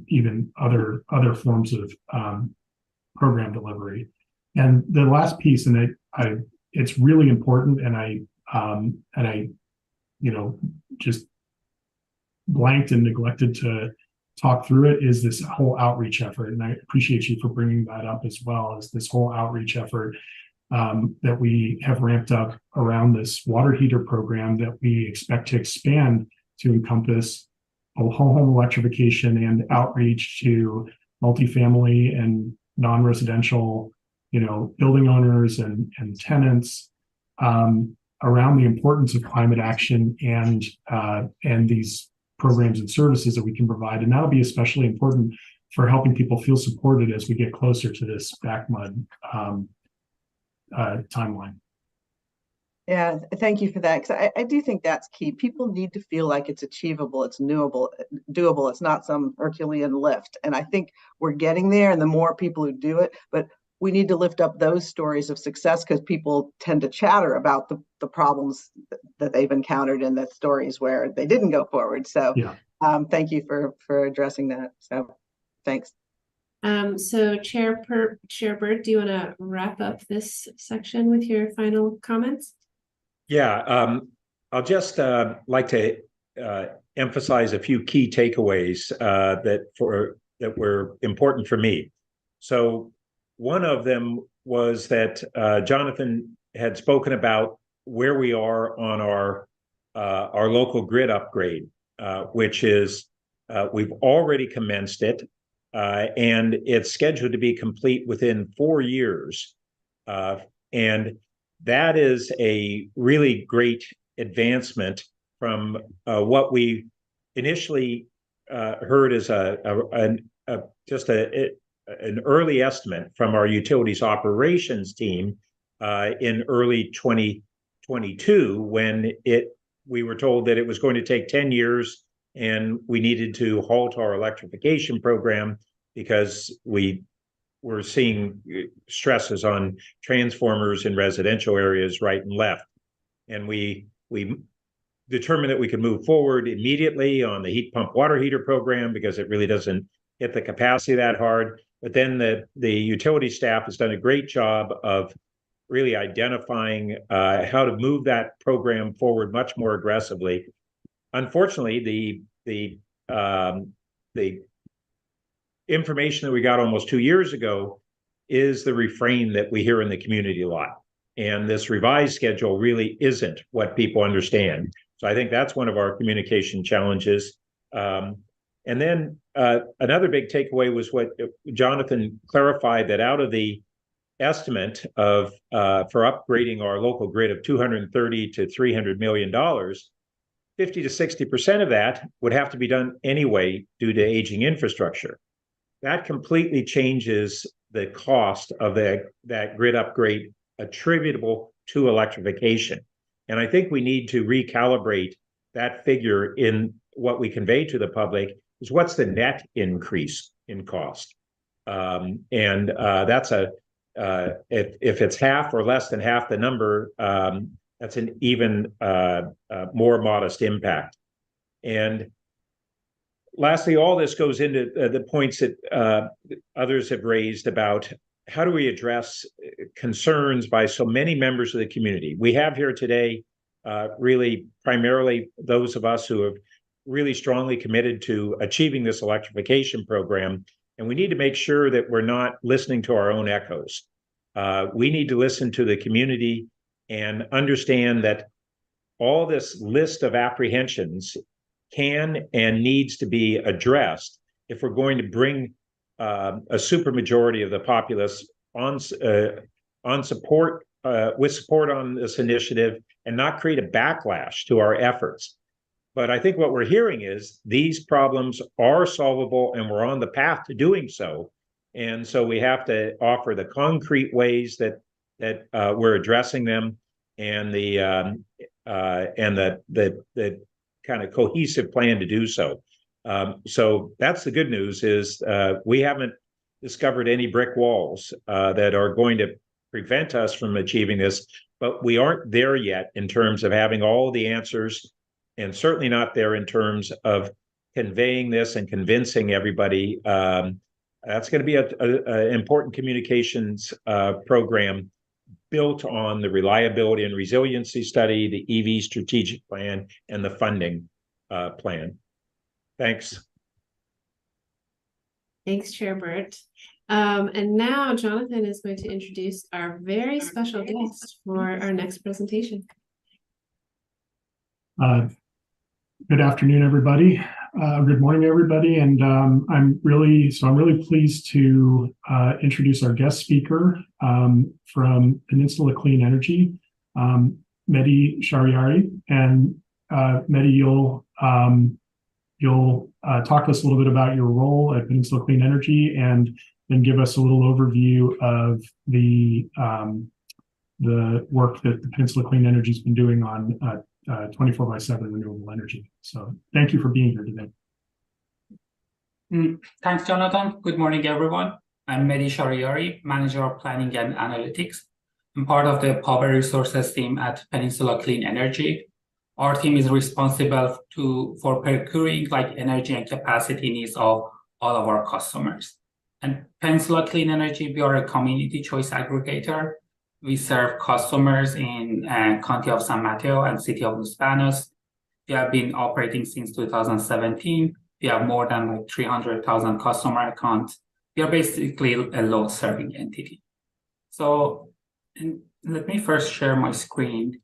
even other forms of program delivery. And the last piece, and it's really important, and I just blanked and neglected to talk through it, is this whole outreach effort. And I appreciate you for bringing that up as well, as this whole outreach effort that we have ramped up around this water heater program that we expect to expand to encompass whole home electrification and outreach to multifamily and non-residential, building owners and tenants. around the importance of climate action and these programs and services that we can provide. And that'll be especially important for helping people feel supported as we get closer to this backmud timeline. Yeah, thank you for that. Because I do think that's key. People need to feel like it's achievable, it's doable. It's not some Herculean lift. And I think we're getting there, and the more people who do it, but we need to lift up those stories of success, because people tend to chatter about the problems that they've encountered in the stories where they didn't go forward. So Yeah. Thank you for addressing that. So thanks. So Chair Bird, do you want to wrap up this section with your final comments? Yeah, I'll just like to emphasize a few key takeaways that were important for me. So one of them was that Jonathan had spoken about where we are on our local grid upgrade, which is we've already commenced it, and it's scheduled to be complete within 4 years, and that is a really great advancement from what we initially heard as just an early estimate from our utilities operations team in early 2022, when we were told that it was going to take 10 years and we needed to halt our electrification program because we were seeing stresses on transformers in residential areas right and left. And we determined that we could move forward immediately on the heat pump water heater program because it really doesn't hit the capacity that hard. But then the utility staff has done a great job of really identifying how to move that program forward much more aggressively. Unfortunately, the information that we got almost 2 years ago is the refrain that we hear in the community a lot. And this revised schedule really isn't what people understand. So I think that's one of our communication challenges. And then another big takeaway was what Jonathan clarified, that out of the estimate of for upgrading our local grid of $230 to $300 million, 50 to 60% of that would have to be done anyway due to aging infrastructure. That completely changes the cost of that grid upgrade attributable to electrification. And I think we need to recalibrate that figure in what we convey to the public is what's the net increase in cost. That's if it's half or less than half the number, that's an even more modest impact. And lastly, all this goes into the points that others have raised about how do we address concerns by so many members of the community. We have here today really primarily those of us who have really strongly committed to achieving this electrification program, and we need to make sure that we're not listening to our own echoes. We need to listen to the community and understand that all this list of apprehensions can and needs to be addressed if we're going to bring a supermajority of the populace on support with support on this initiative and not create a backlash to our efforts. But I think what we're hearing is these problems are solvable and we're on the path to doing so. And so we have to offer the concrete ways that we're addressing them, and the kind of cohesive plan to do so. So that's the good news, is we haven't discovered any brick walls that are going to prevent us from achieving this, but we aren't there yet in terms of having all the answers, and certainly not there in terms of conveying this and convincing everybody. That's going to be an important communications program built on the reliability and resiliency study, the EV strategic plan, and the funding plan. Thanks. Thanks, Chair Burt. And now Jonathan is going to introduce our very special guest for our next presentation. Good afternoon, everybody. Good morning, everybody. And I'm really pleased to introduce our guest speaker from Peninsula Clean Energy. Mehdi Shariari, and Mehdi, you'll talk to us a little bit about your role at Peninsula Clean Energy, and then give us a little overview of the work that the Peninsula Clean Energy has been doing on 24/7 renewable energy. So thank you for being here today. Thanks, Jonathan. Good morning, everyone. I'm Mehdi Shariari, Manager of Planning and Analytics. I'm part of the Power Resources team at Peninsula Clean Energy. Our team is responsible for procuring energy and capacity needs of all of our customers. And Peninsula Clean Energy, we are a community choice aggregator. We serve customers in County of San Mateo and City of Los Banos. We have been operating since 2017. We have more than 300,000 customer accounts. We are basically a load serving entity. So let me first share my screen.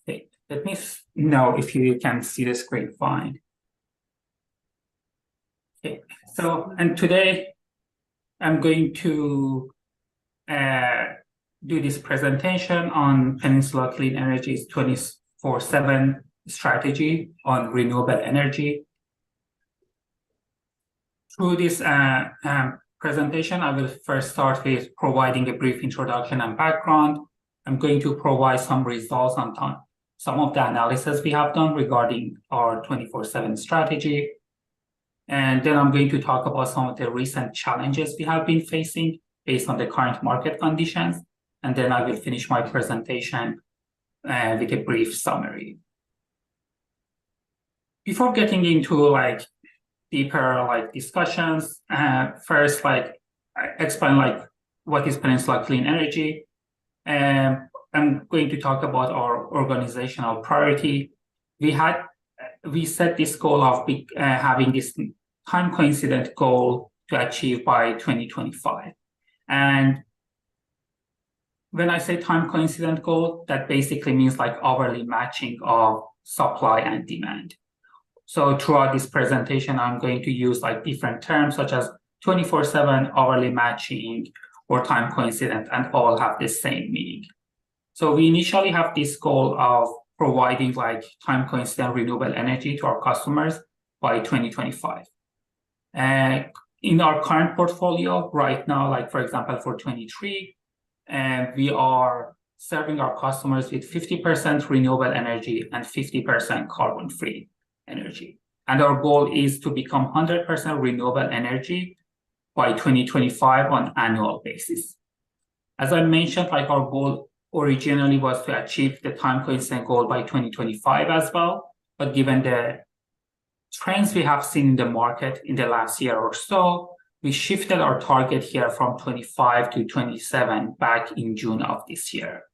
Okay, let me know if you can see the screen fine. Okay, so, and today I'm going to do this presentation on Peninsula Clean Energy's 24/7 strategy on renewable energy. Through this presentation, I will first start with providing a brief introduction and background. I'm going to provide some results on some of the analysis we have done regarding our 24/7 strategy. And then I'm going to talk about some of the recent challenges we have been facing based on the current market conditions. And then I will finish my presentation with a brief summary. Before getting into deeper discussions, first explain what is Peninsula Clean Energy. I'm going to talk about our organizational priority. We set this goal of having this time coincident goal to achieve by 2025. And when I say time coincident goal, that basically means hourly matching of supply and demand. So throughout this presentation, I'm going to use different terms such as 24/7, hourly matching, or time coincident, and all have the same meaning. So we initially have this goal of providing time coincident renewable energy to our customers by 2025. In our current portfolio right now, for example, for 23, we are serving our customers with 50% renewable energy and 50% carbon-free energy. And our goal is to become 100% renewable energy by 2025 on annual basis. As I mentioned, our goal originally was to achieve the time coincident goal by 2025 as well. But given the trends we have seen in the market in the last year or so, we shifted our target here from 25 to 27 back in June of this year.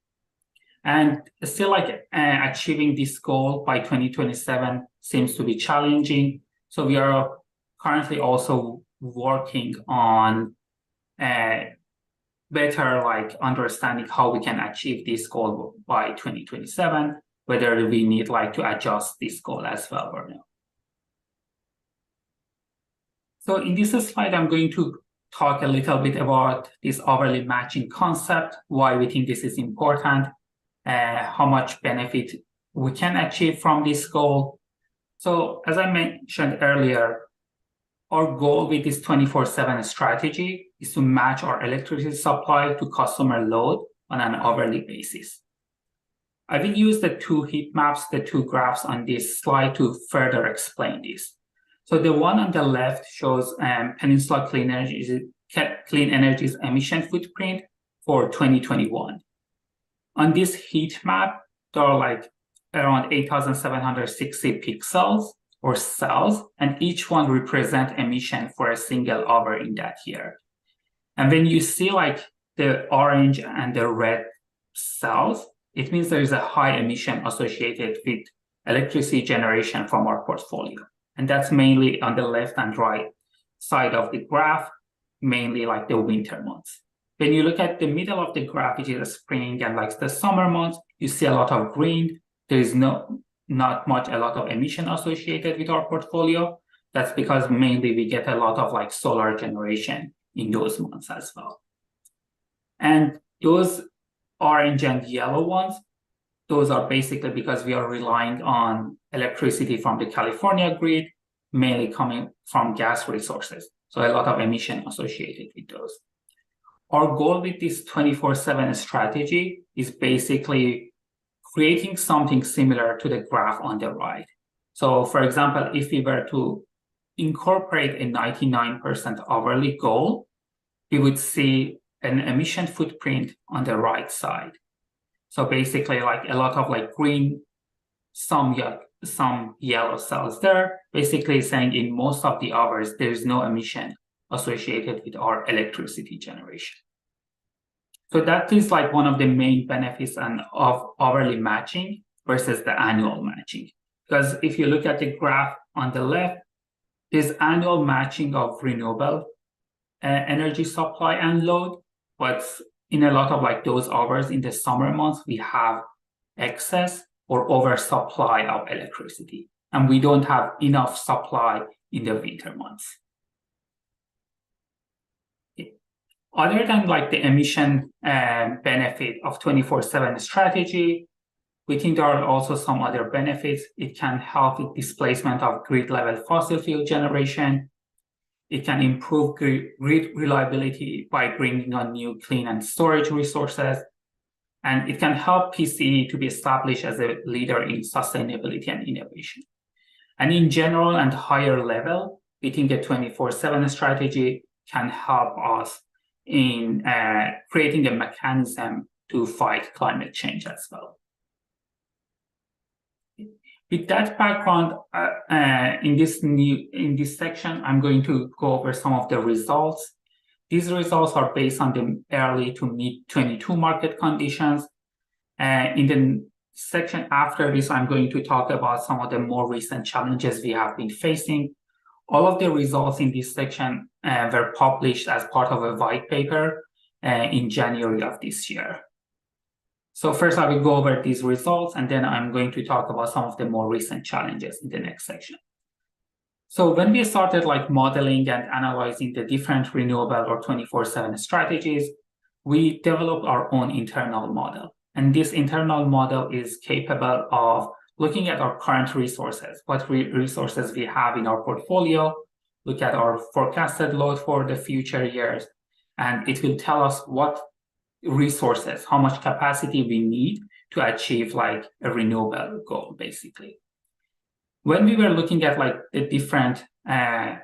And still achieving this goal by 2027 seems to be challenging. So we are currently also working on better understanding how we can achieve this goal by 2027, whether we need to adjust this goal as well or not. So in this slide, I'm going to talk a little bit about this hourly matching concept, why we think this is important, how much benefit we can achieve from this goal. So as I mentioned earlier, our goal with this 24/7 strategy is to match our electricity supply to customer load on an hourly basis. I will use the two heat maps, the two graphs on this slide to further explain this. So the one on the left shows Peninsula Clean Energy's emission footprint for 2021. On this heat map, there are around 8,760 pixels or cells, and each one represents emission for a single hour in that year. And when you see the orange and the red cells, it means there is a high emission associated with electricity generation from our portfolio. And that's mainly on the left and right side of the graph, mainly the winter months. When you look at the middle of the graph, which is the spring and the summer months, you see a lot of green. There is not a lot of emission associated with our portfolio. That's because mainly we get a lot of solar generation in those months as well. And those orange and yellow ones, those are basically because we are relying on electricity from the California grid, mainly coming from gas resources. So a lot of emission associated with those. Our goal with this 24/7 strategy is basically creating something similar to the graph on the right. So for example, if we were to incorporate a 99% hourly goal, we would see an emission footprint on the right side. So basically like a lot of like green, some yellow cells there, basically saying in most of the hours, there is no emission associated with our electricity generation. So that is like one of the main benefits of hourly matching versus the annual matching. Because if you look at the graph on the left, there's annual matching of renewable energy supply and load, but in a lot of like those hours in the summer months, we have excess or oversupply of electricity, and we don't have enough supply in the winter months. Other than like the emission benefit of 24/7 strategy, we think there are also some other benefits. It can help with displacement of grid level fossil fuel generation. It can improve grid reliability by bringing on new clean and storage resources. And it can help PCE to be established as a leader in sustainability and innovation. And in general and higher level, we think a 24/7 strategy can help us in creating a mechanism to fight climate change as well. With that background, in this section, I'm going to go over some of the results. These results are based on the early to mid-22 market conditions. In the section after this, I'm going to talk about some of the more recent challenges we have been facing. All of the results in this section were published as part of a white paper in January of this year. So first I will go over these results, and then I'm going to talk about some of the more recent challenges in the next section. So when we started like modeling and analyzing the different renewable or 24/7 strategies, we developed our own internal model. And this internal model is capable of looking at our current resources, what resources we have in our portfolio, look at our forecasted load for the future years, and it will tell us what resources, how much capacity we need to achieve like a renewable goal, basically. When we were looking at like the different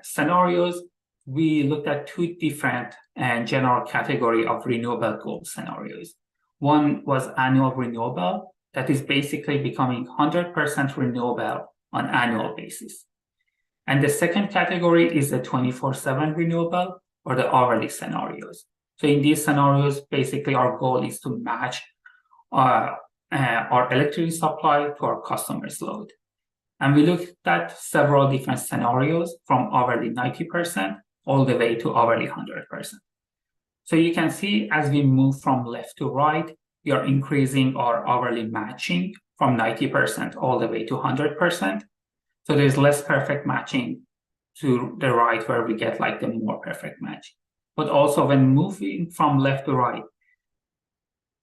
scenarios, we looked at two different general category of renewable goal scenarios. One was annual renewable, that is basically becoming 100% renewable on annual basis. And the second category is the 24/7 renewable or the hourly scenarios. So in these scenarios, basically our goal is to match our electricity supply to our customers' load. And we looked at several different scenarios from hourly 90% all the way to hourly 100%. So you can see as we move from left to right, we are increasing our hourly matching from 90% all the way to 100%. So there's less perfect matching to the right where we get like the more perfect match. But also when moving from left to right,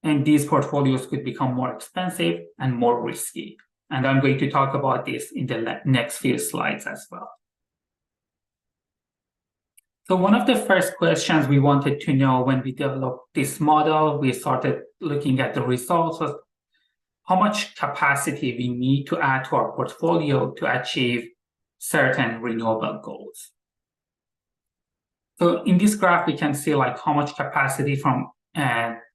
and these portfolios could become more expensive and more risky. And I'm going to talk about this in the next few slides as well. So one of the first questions we wanted to know when we developed this model, we started looking at the results, was how much capacity we need to add to our portfolio to achieve certain renewable goals. So in this graph, we can see like how much capacity from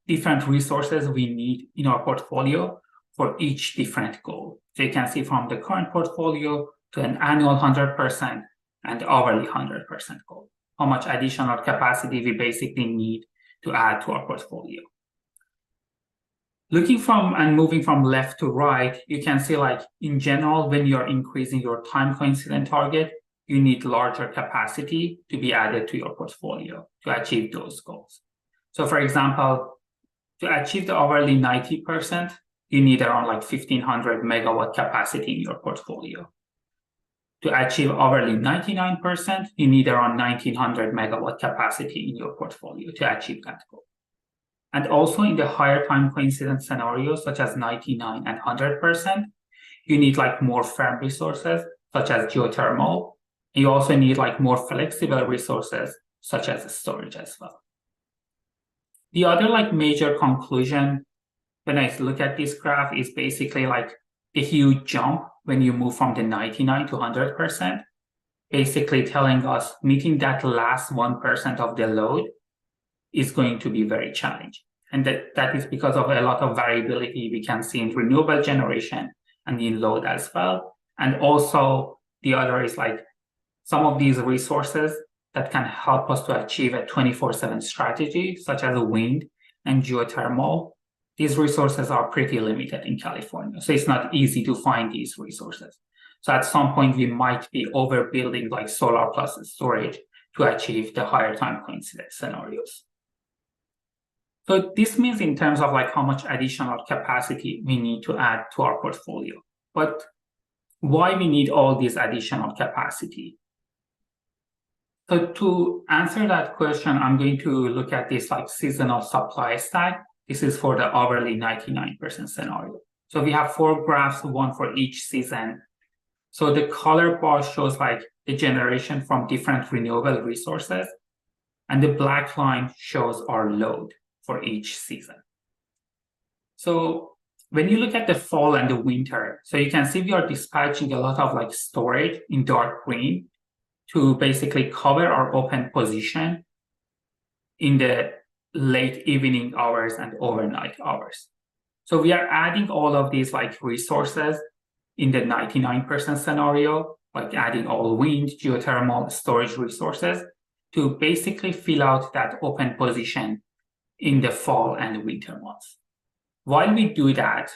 different resources we need in our portfolio for each different goal. So you can see from the current portfolio to an annual 100% and hourly 100% goal, how much additional capacity we basically need to add to our portfolio. Looking from and moving from left to right, you can see like in general, when you're increasing your time coincident target, you need larger capacity to be added to your portfolio to achieve those goals. So for example, to achieve the hourly 90%, you need around like 1,500 megawatt capacity in your portfolio. To achieve hourly 99%, you need around 1,900 megawatt capacity in your portfolio to achieve that goal. And also in the higher time coincidence scenarios, such as 99 and 100%, you need like more firm resources, such as geothermal. You also need like more flexible resources, such as storage as well. The other like major conclusion when I look at this graph is basically like the huge jump when you move from the 99 to 100%, basically telling us meeting that last 1% of the load is going to be very challenging. And that is because of a lot of variability we can see in renewable generation and in load as well. And also the other is like some of these resources that can help us to achieve a 24/7 strategy, such as wind and geothermal. These resources are pretty limited in California. So it's not easy to find these resources. So at some point, we might be overbuilding like solar plus storage to achieve the higher time coincidence scenarios. So this means in terms of like how much additional capacity we need to add to our portfolio. But why we need all this additional capacity? So to answer that question, I'm going to look at this like seasonal supply stack. This is for the hourly 99% scenario. So we have 4 graphs, one for each season. So the color bar shows like the generation from different renewable resources, and the black line shows our load for each season. So when you look at the fall and the winter, so you can see we are dispatching a lot of like storage in dark green to basically cover our open position in the late evening hours and overnight hours. So we are adding all of these like resources in the 99% scenario, like adding all wind, geothermal, storage resources to basically fill out that open position in the fall and winter months. While we do that,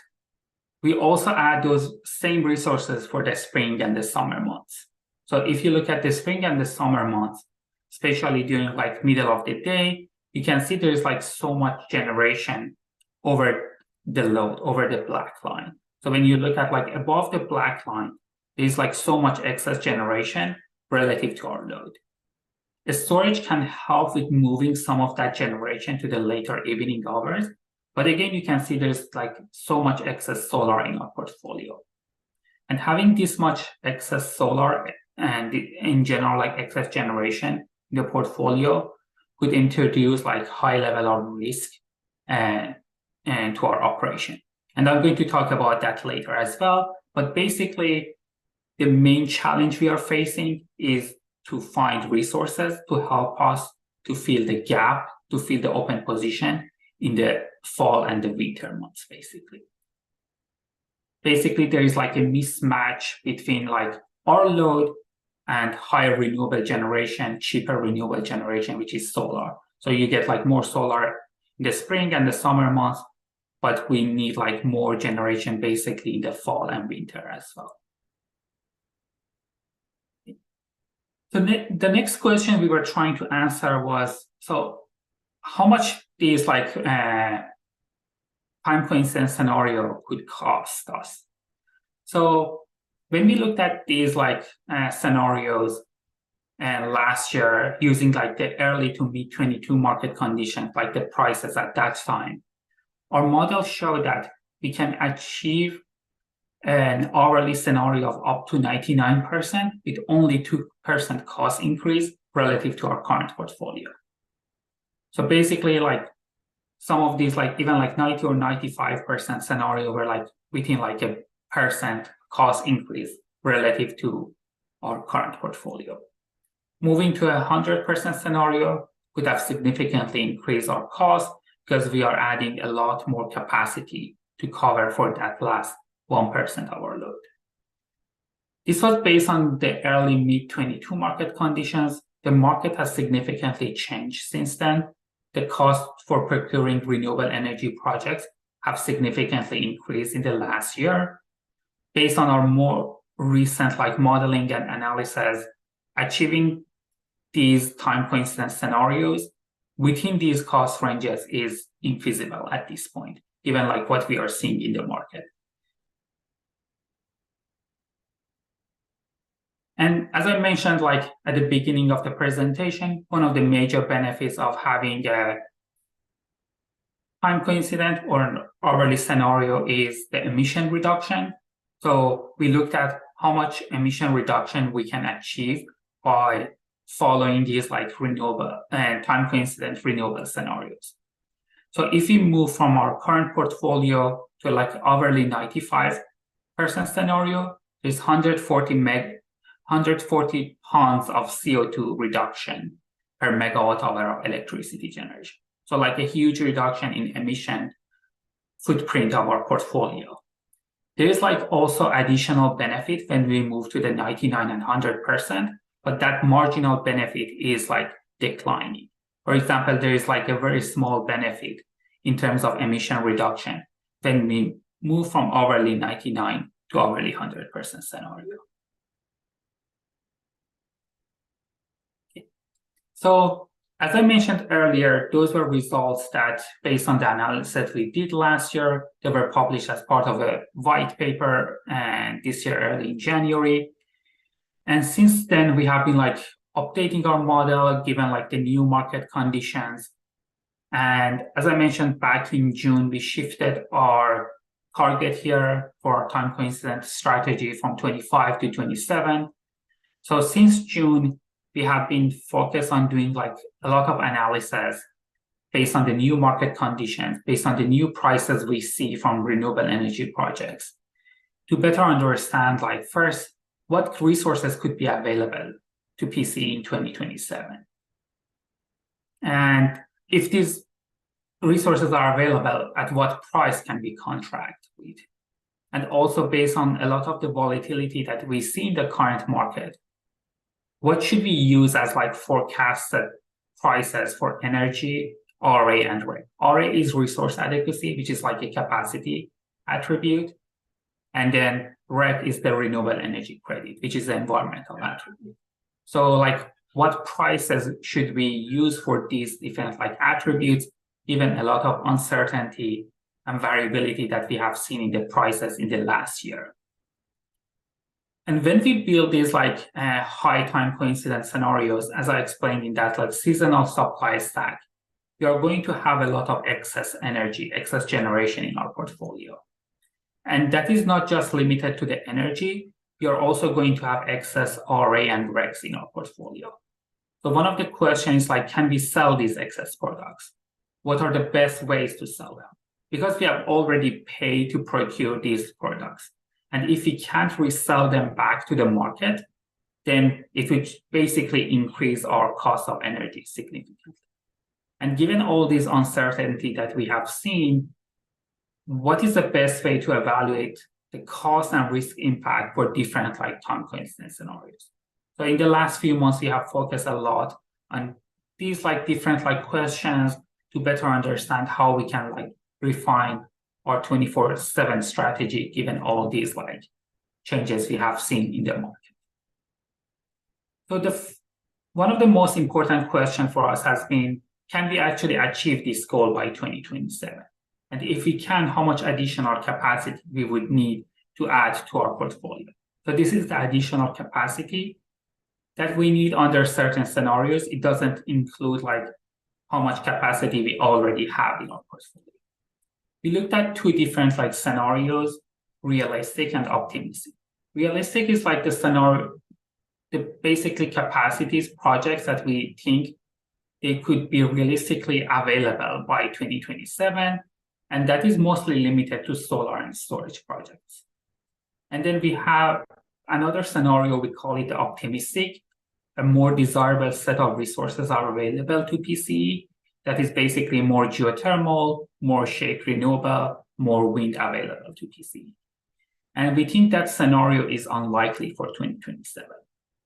we also add those same resources for the spring and the summer months. So if you look at the spring and the summer months, especially during like middle of the day, you can see there's like so much generation over the load, over the black line. So when you look at like above the black line, there's like so much excess generation relative to our load. The storage can help with moving some of that generation to the later evening hours. But again, you can see there's like so much excess solar in our portfolio. And having this much excess solar and in general, like excess generation in the portfolio could introduce like high level of risk and to our operation. And I'm going to talk about that later as well. But basically, the main challenge we are facing is to find resources to help us to fill the gap, to fill the open position in the fall and the winter months, basically. Basically, there is like a mismatch between like our load and higher renewable generation, cheaper renewable generation, which is solar. So you get like more solar in the spring and the summer months, but we need like more generation basically in the fall and winter as well. So the next question we were trying to answer was, so how much these like time coincidence scenario could cost us? So when we looked at these like scenarios last year using like the early to mid 22 market conditions, like the prices at that time, our model showed that we can achieve an hourly scenario of up to 99% with only 2% cost increase relative to our current portfolio. So basically, like some of these, like even like 90 or 95% scenario were like within like a percent cost increase relative to our current portfolio. Moving to 100% scenario could have significantly increased our cost because we are adding a lot more capacity to cover for that last 1% of our load. This was based on the early mid-22 market conditions. The market has significantly changed since then. The cost for procuring renewable energy projects have significantly increased in the last year. Based on our more recent like modeling and analysis, achieving these time coincidence scenarios within these cost ranges is infeasible at this point, given like what we are seeing in the market. And as I mentioned, like at the beginning of the presentation, one of the major benefits of having time coincident or an hourly scenario is the emission reduction. So we looked at how much emission reduction we can achieve by following these like renewable and time coincident renewable scenarios. So if we move from our current portfolio to like hourly 95% scenario, there's 140 tons of CO2 reduction per megawatt hour of electricity generation. So like a huge reduction in emission footprint of our portfolio. There is like also additional benefit when we move to the 99 and 100%, but that marginal benefit is like declining. For example, there is like a very small benefit in terms of emission reduction when we move from hourly 99 to hourly 100% scenario. Okay. So as I mentioned earlier, those were results that, based on the analysis we did last year, they were published as part of a white paper, and this year early in January. And since then, we have been like updating our model given like the new market conditions. And as I mentioned back in June, we shifted our target here for our time coincident strategy from 25 to 27. So since June, we have been focused on doing like a lot of analysis based on the new market conditions, based on the new prices we see from renewable energy projects, to better understand like first, what resources could be available to PCE in 2027. And if these resources are available, at what price can we contract with? And also based on a lot of the volatility that we see in the current market, what should we use as like forecasted prices for energy, RA, and REC? RA is resource adequacy, which is like a capacity attribute. And then REC is the renewable energy credit, which is the environmental attribute. So like what prices should we use for these different like attributes, given a lot of uncertainty and variability that we have seen in the prices in the last year? And when we build these like high time coincidence scenarios, as I explained in that like seasonal supply stack, we are going to have a lot of excess energy, excess generation in our portfolio. And that is not just limited to the energy, we are also going to have excess RA and RECs in our portfolio. So one of the questions is like, can we sell these excess products? What are the best ways to sell them? Because we have already paid to procure these products. And if we can't resell them back to the market, then it would basically increase our cost of energy significantly. And given all this uncertainty that we have seen, what is the best way to evaluate the cost and risk impact for different like time coincidence scenarios? So in the last few months, we have focused a lot on these like different like questions to better understand how we can like refine our 24/7 strategy given all these like changes we have seen in the market. So one of the most important questions for us has been, can we actually achieve this goal by 2027? And if we can, how much additional capacity we would need to add to our portfolio? So this is the additional capacity that we need under certain scenarios. It doesn't include like how much capacity we already have in our portfolio. We looked at two different like scenarios, realistic and optimistic. Realistic is like the scenario, the basically capacities projects that we think they could be realistically available by 2027. And that is mostly limited to solar and storage projects. And then we have another scenario, we call it the optimistic. A more desirable set of resources are available to PCE. That is basically more geothermal, more shade renewable, more wind available to PCE. And we think that scenario is unlikely for 2027.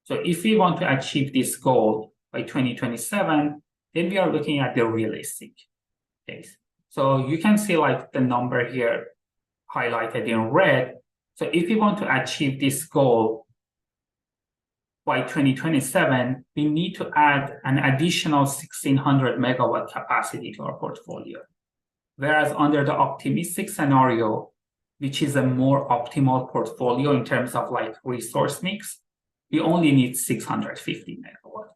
So if we want to achieve this goal by 2027, then we are looking at the realistic case. So you can see like the number here highlighted in red. So if we want to achieve this goal by 2027, we need to add an additional 1,600 megawatt capacity to our portfolio. Whereas under the optimistic scenario, which is a more optimal portfolio in terms of like resource mix, we only need 650 megawatt.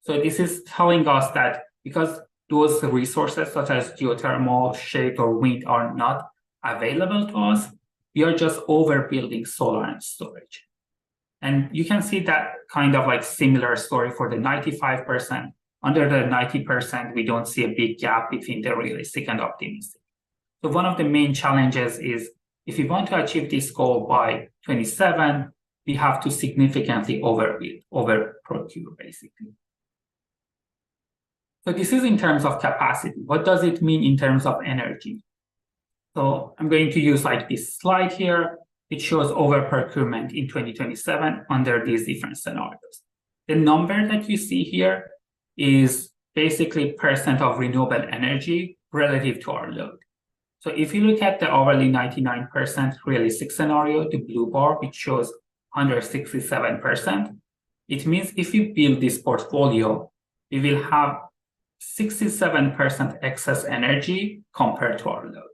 So this is telling us that because those resources such as geothermal, shade, or wind are not available to us, we are just overbuilding solar and storage. And you can see that kind of like similar story for the 95%. Under the 90%, we don't see a big gap between the realistic and optimistic. So one of the main challenges is if we want to achieve this goal by 27, we have to significantly overprocure basically. So this is in terms of capacity. What does it mean in terms of energy? So I'm going to use like this slide here. It shows overprocurement in 2027 under these different scenarios. The number that you see here is basically percent of renewable energy relative to our load. So if you look at the overly 99% realistic scenario, the blue bar, which shows 167%, it means if we build this portfolio, we will have 67% excess energy compared to our load.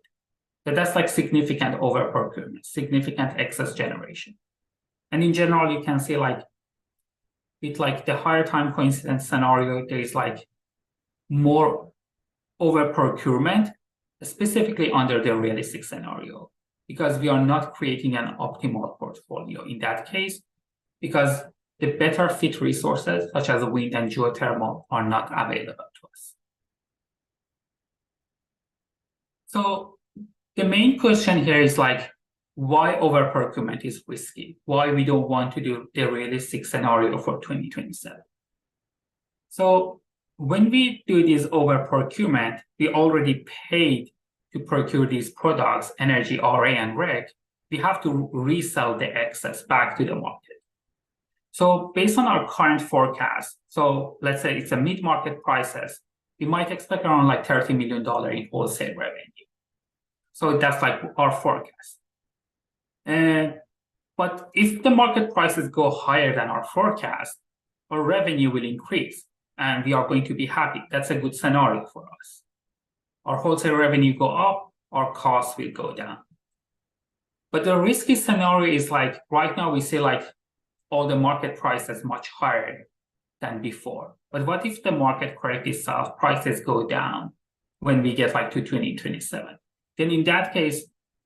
So that's like significant overprocurement, significant excess generation. And in general, you can see like with like the higher time coincidence scenario, there is like more overprocurement, specifically under the realistic scenario, because we are not creating an optimal portfolio in that case, because the better fit resources such as wind and geothermal are not available to us. So the main question here is like, why overprocurement is risky? Why we don't want to do the realistic scenario for 2027? So when we do this overprocurement, we already paid to procure these products, energy, RA, and REC. We have to resell the excess back to the market. So based on our current forecast, so let's say it's a mid-market prices, we might expect around like $30 million in wholesale revenue. So that's like our forecast. But if the market prices go higher than our forecast, our revenue will increase and we are going to be happy. That's a good scenario for us. Our wholesale revenue go up, our costs will go down. But the risky scenario is like, right now we see like all the market prices much higher than before. But what if the market corrects itself, prices go down when we get like to 2027? Then in that case,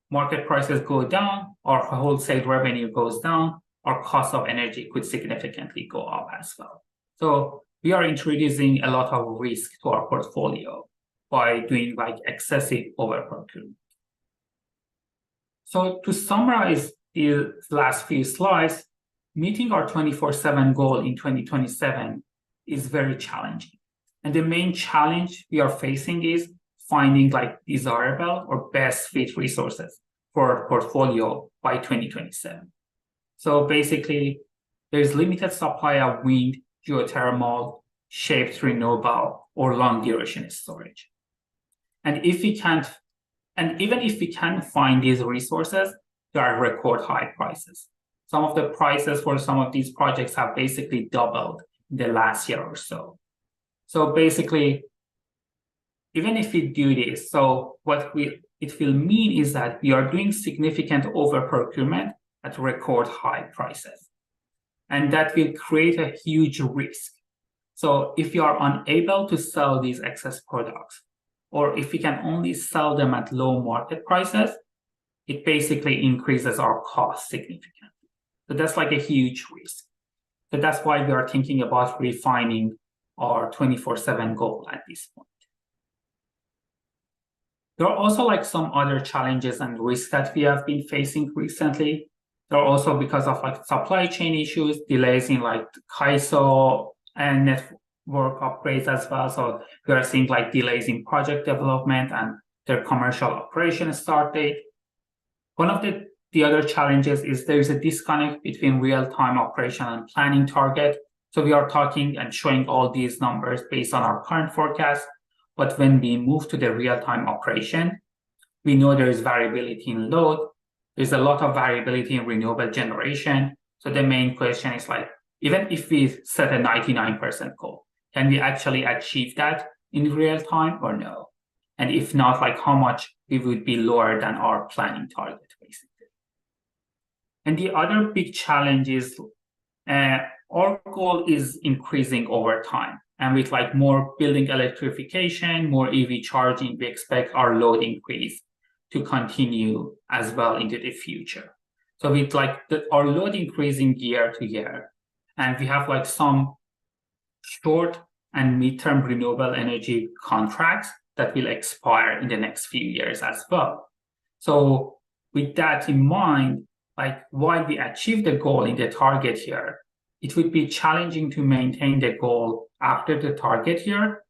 market prices go down, our wholesale revenue goes down, our cost of energy could significantly go up as well. So we are introducing a lot of risk to our portfolio by doing like excessive overprocurement. So to summarize these last few slides, meeting our 24/7 goal in 2027 is very challenging. And the main challenge we are facing is finding like desirable or best fit resources for our portfolio by 2027. So basically, there's limited supply of wind, geothermal, shaped renewable, or long duration storage. And even if we can find these resources, there are record high prices. Some of the prices for some of these projects have basically doubled in the last year or so. So basically, even if we do this, so what it will mean is that we are doing significant overprocurement at record high prices. And that will create a huge risk. So if you are unable to sell these excess products, or if we can only sell them at low market prices, it basically increases our cost significantly. So that's like a huge risk. So that's why we are thinking about refining our 24/7 goal at this point. There are also like some other challenges and risks that we have been facing recently. There are also because of like supply chain issues, delays in like CAISO and network upgrades as well. So we are seeing like delays in project development and their commercial operation start date. One of the other challenges is there is a disconnect between real-time operation and planning target. So we are talking and showing all these numbers based on our current forecast. But when we move to the real-time operation, we know there is variability in load. There's a lot of variability in renewable generation. So the main question is like, even if we set a 99% goal, can we actually achieve that in real time or no? And if not, like how much we would be lower than our planning target, basically. And the other big challenge is our goal is increasing over time. And with like more building electrification, more EV charging, we expect our load increase to continue as well into the future. So with like our load increasing year to year, and we have like some short and midterm renewable energy contracts that will expire in the next few years as well. So with that in mind, like while we achieve the goal in the target year, it would be challenging to maintain the goal after the target year.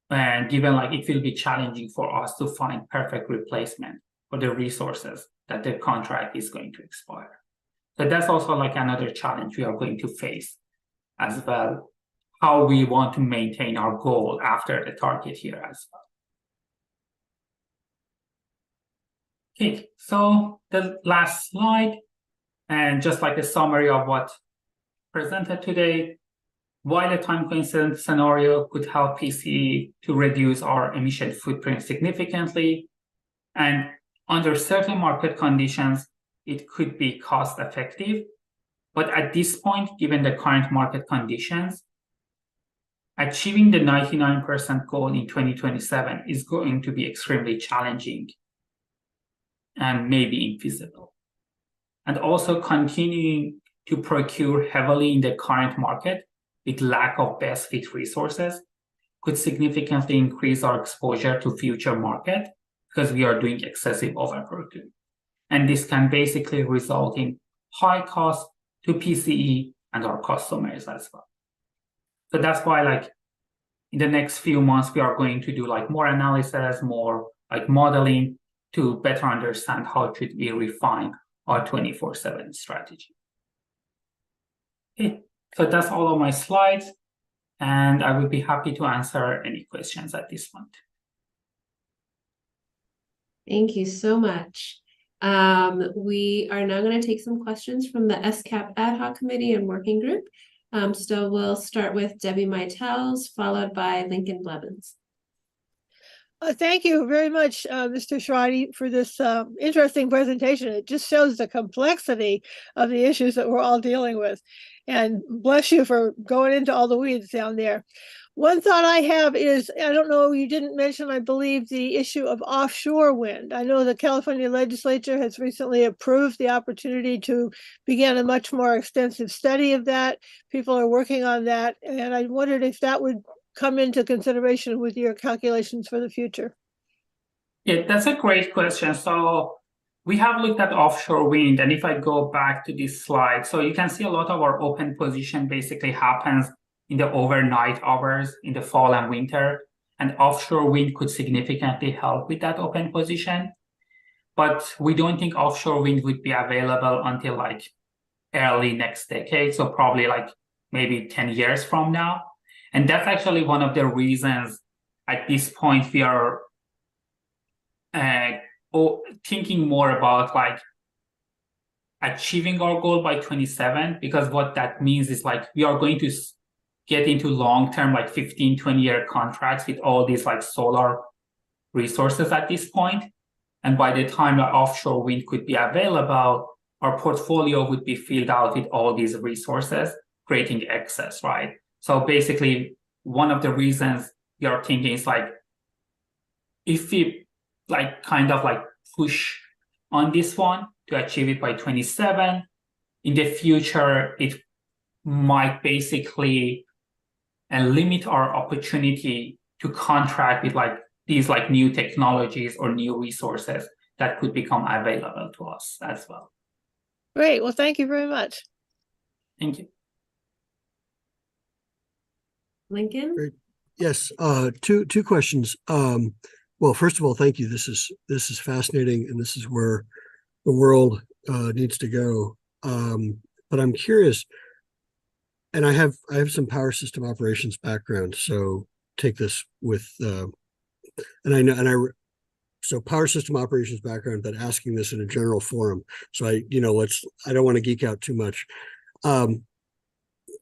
And given like it will be challenging for us to find perfect replacement for the resources that the contract is going to expire. So that's also like another challenge we are going to face as well, how we want to maintain our goal after the target year as well. Okay, so the last slide, and just like a summary of what presented today, while a time coincident scenario could help PCE to reduce our emission footprint significantly, and under certain market conditions, it could be cost effective. But at this point, given the current market conditions, achieving the 99% goal in 2027 is going to be extremely challenging and maybe infeasible. And also continuing to procure heavily in the current market with lack of best fit resources could significantly increase our exposure to future market because we are doing excessive overprocurement. And this can basically result in high cost to PCE and our customers as well. So that's why like in the next few months, we are going to do like more analysis, more like modeling to better understand how should we refine our 24/7 strategy. Okay, so that's all of my slides, and I would be happy to answer any questions at this point. Thank you so much. We are now going to take some questions from the SCAP Ad Hoc Committee and Working Group. So we'll start with Debbie Mytels, followed by Lincoln Blevins. Thank you very much, Mr. Shradi, for this interesting presentation. It just shows the complexity of the issues that we're all dealing with. And bless you for going into all the weeds down there. One thought I have is, I don't know, you didn't mention, I believe, the issue of offshore wind. I know the California legislature has recently approved the opportunity to begin a much more extensive study of that. People are working on that. And I wondered if that would come into consideration with your calculations for the future. Yeah, that's a great question. So we have looked at offshore wind, and if I go back to this slide, so you can see a lot of our open position basically happens in the overnight hours in the fall and winter, and offshore wind could significantly help with that open position. But we don't think offshore wind would be available until like early next decade, so probably like maybe 10 years from now. And that's actually one of the reasons at this point we are thinking more about like achieving our goal by 27, because what that means is like we are going to get into long-term like 15, 20-year contracts with all these like solar resources at this point. And by the time the offshore wind could be available, our portfolio would be filled out with all these resources, creating excess, right? So basically, one of the reasons we are thinking is like, if we like kind of like push on this one to achieve it by 27, in the future, it might basically limit our opportunity to contract with like these like new technologies or new resources that could become available to us as well. Great. Well, thank you very much. Thank you. Lincoln? Great. Yes, two questions. Well, first of all, thank you. This is fascinating, and this is where the world needs to go. But I'm curious, and I have some power system operations background, so take this with so power system operations background, but asking this in a general forum. So I don't want to geek out too much. A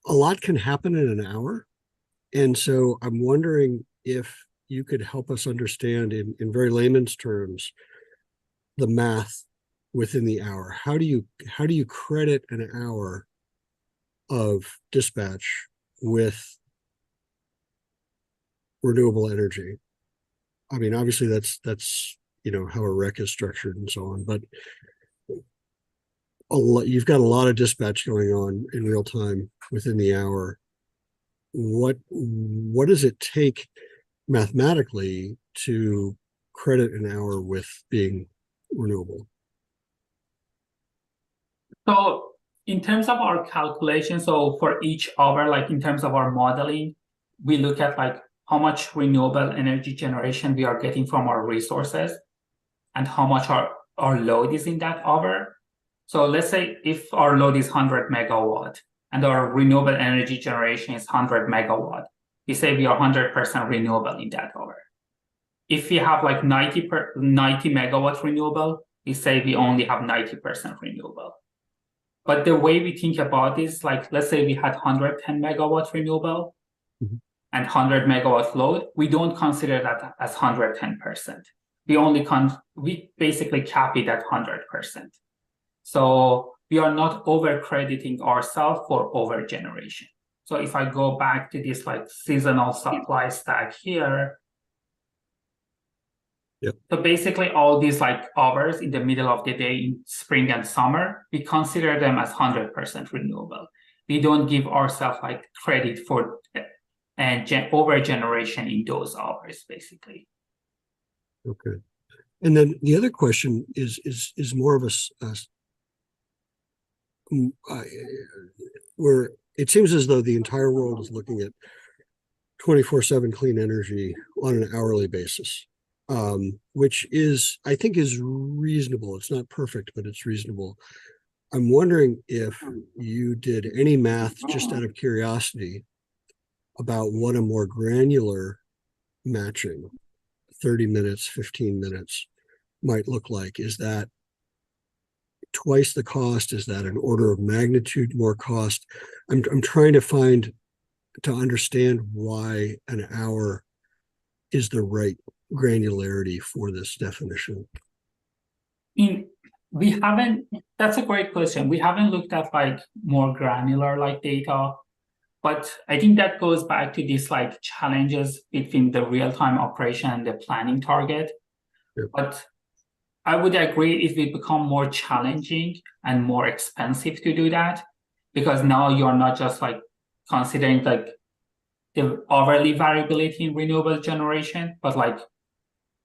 lot can happen in an hour. And so I'm wondering if you could help us understand in very layman's terms the math within the hour. How do you credit an hour of dispatch with renewable energy. I mean, obviously that's how a rec is structured and so on, but you've got a lot of dispatch going on in real time within the hour. What does it take mathematically to credit an hour with being renewable? So in terms of our calculation, so for each hour, like in terms of our modeling, we look at like how much renewable energy generation we are getting from our resources and how much our load is in that hour. So let's say if our load is 100 megawatt and our renewable energy generation is 100 megawatt, we say we are 100% renewable in that hour. If we have like 90 megawatt renewable, we say we only have 90% renewable. But the way we think about this, like let's say we had 110 megawatt renewable and 100 megawatt load, we don't consider that as 110%. We basically cap it at 100%. So we are not over crediting ourselves for over generation. So if I go back to this like seasonal supply stack here, yep. So basically all these like hours in the middle of the day in spring and summer, we consider them as 100% renewable. We don't give ourselves like credit for over generation in those hours, basically. Okay. And then the other question is more of where it seems as though the entire world is looking at 24/7 clean energy on an hourly basis, which I think is reasonable. It's not perfect, but it's reasonable. I'm wondering if you did any math just out of curiosity about what a more granular matching, 30 minutes, 15 minutes, might look like. Is that twice the cost? Is that an order of magnitude more cost? I'm trying to understand why an hour is the right granularity for this definition. That's a great question. We haven't looked at like more granular like data, but I think that goes back to these like challenges between the real-time operation and the planning target. Yep. But I would agree it will become more challenging and more expensive to do that, because now you're not just like considering like the hourly variability in renewable generation, but like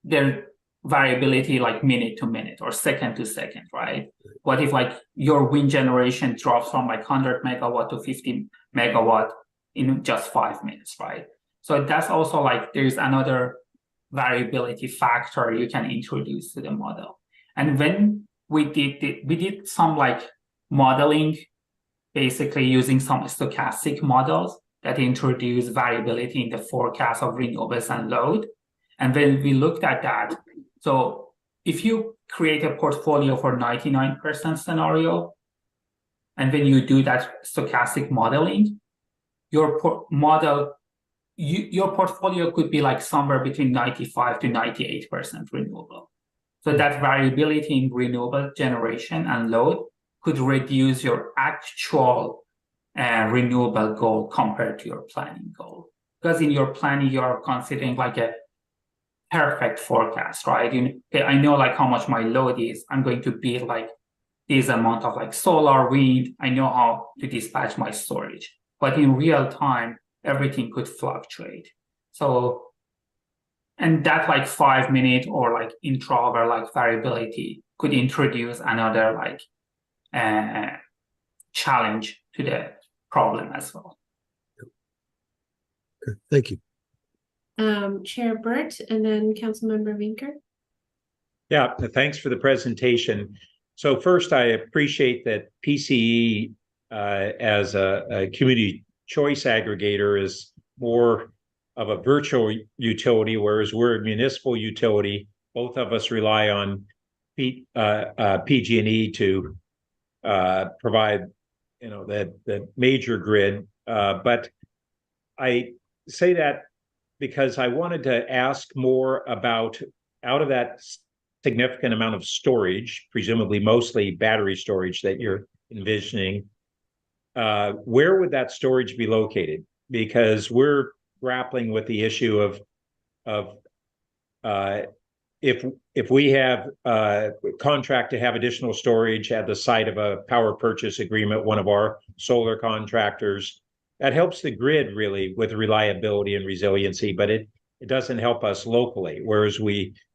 their variability like minute to minute or second to second, right? What if like your wind generation drops from like 100 megawatt to 50 megawatt in just 5 minutes, right? So that's also like there's another variability factor you can introduce to the model. And when we did some like modeling, basically using some stochastic models that introduce variability in the forecast of renewables and load. And when we looked at that, so if you create a portfolio for 99% scenario, and when you do that stochastic modeling, your portfolio could be like somewhere between 95 to 98% renewable. So that variability in renewable generation and load could reduce your actual renewable goal compared to your planning goal. Because in your planning, you're considering like a perfect forecast, right? Okay, I know like how much my load is. I'm going to build like this amount of like solar, wind. I know how to dispatch my storage. But in real time, everything could fluctuate. So, and that like 5 minute or like intra-hour like variability could introduce another like challenge to the problem as well. Okay, thank you. Chair Burt and then Councilmember Winker. Yeah, thanks for the presentation. So first, I appreciate that PCE as a community choice aggregator is more of a virtual utility, whereas we're a municipal utility. Both of us rely on PG&E to provide, the major grid. But I say that because I wanted to ask more about, out of that significant amount of storage, presumably mostly battery storage that you're envisioning, where would that storage be located? Because we're grappling with the issue of if we have a contract to have additional storage at the site of a power purchase agreement, one of our solar contractors, that helps the grid really with reliability and resiliency, but it doesn't help us locally. Whereas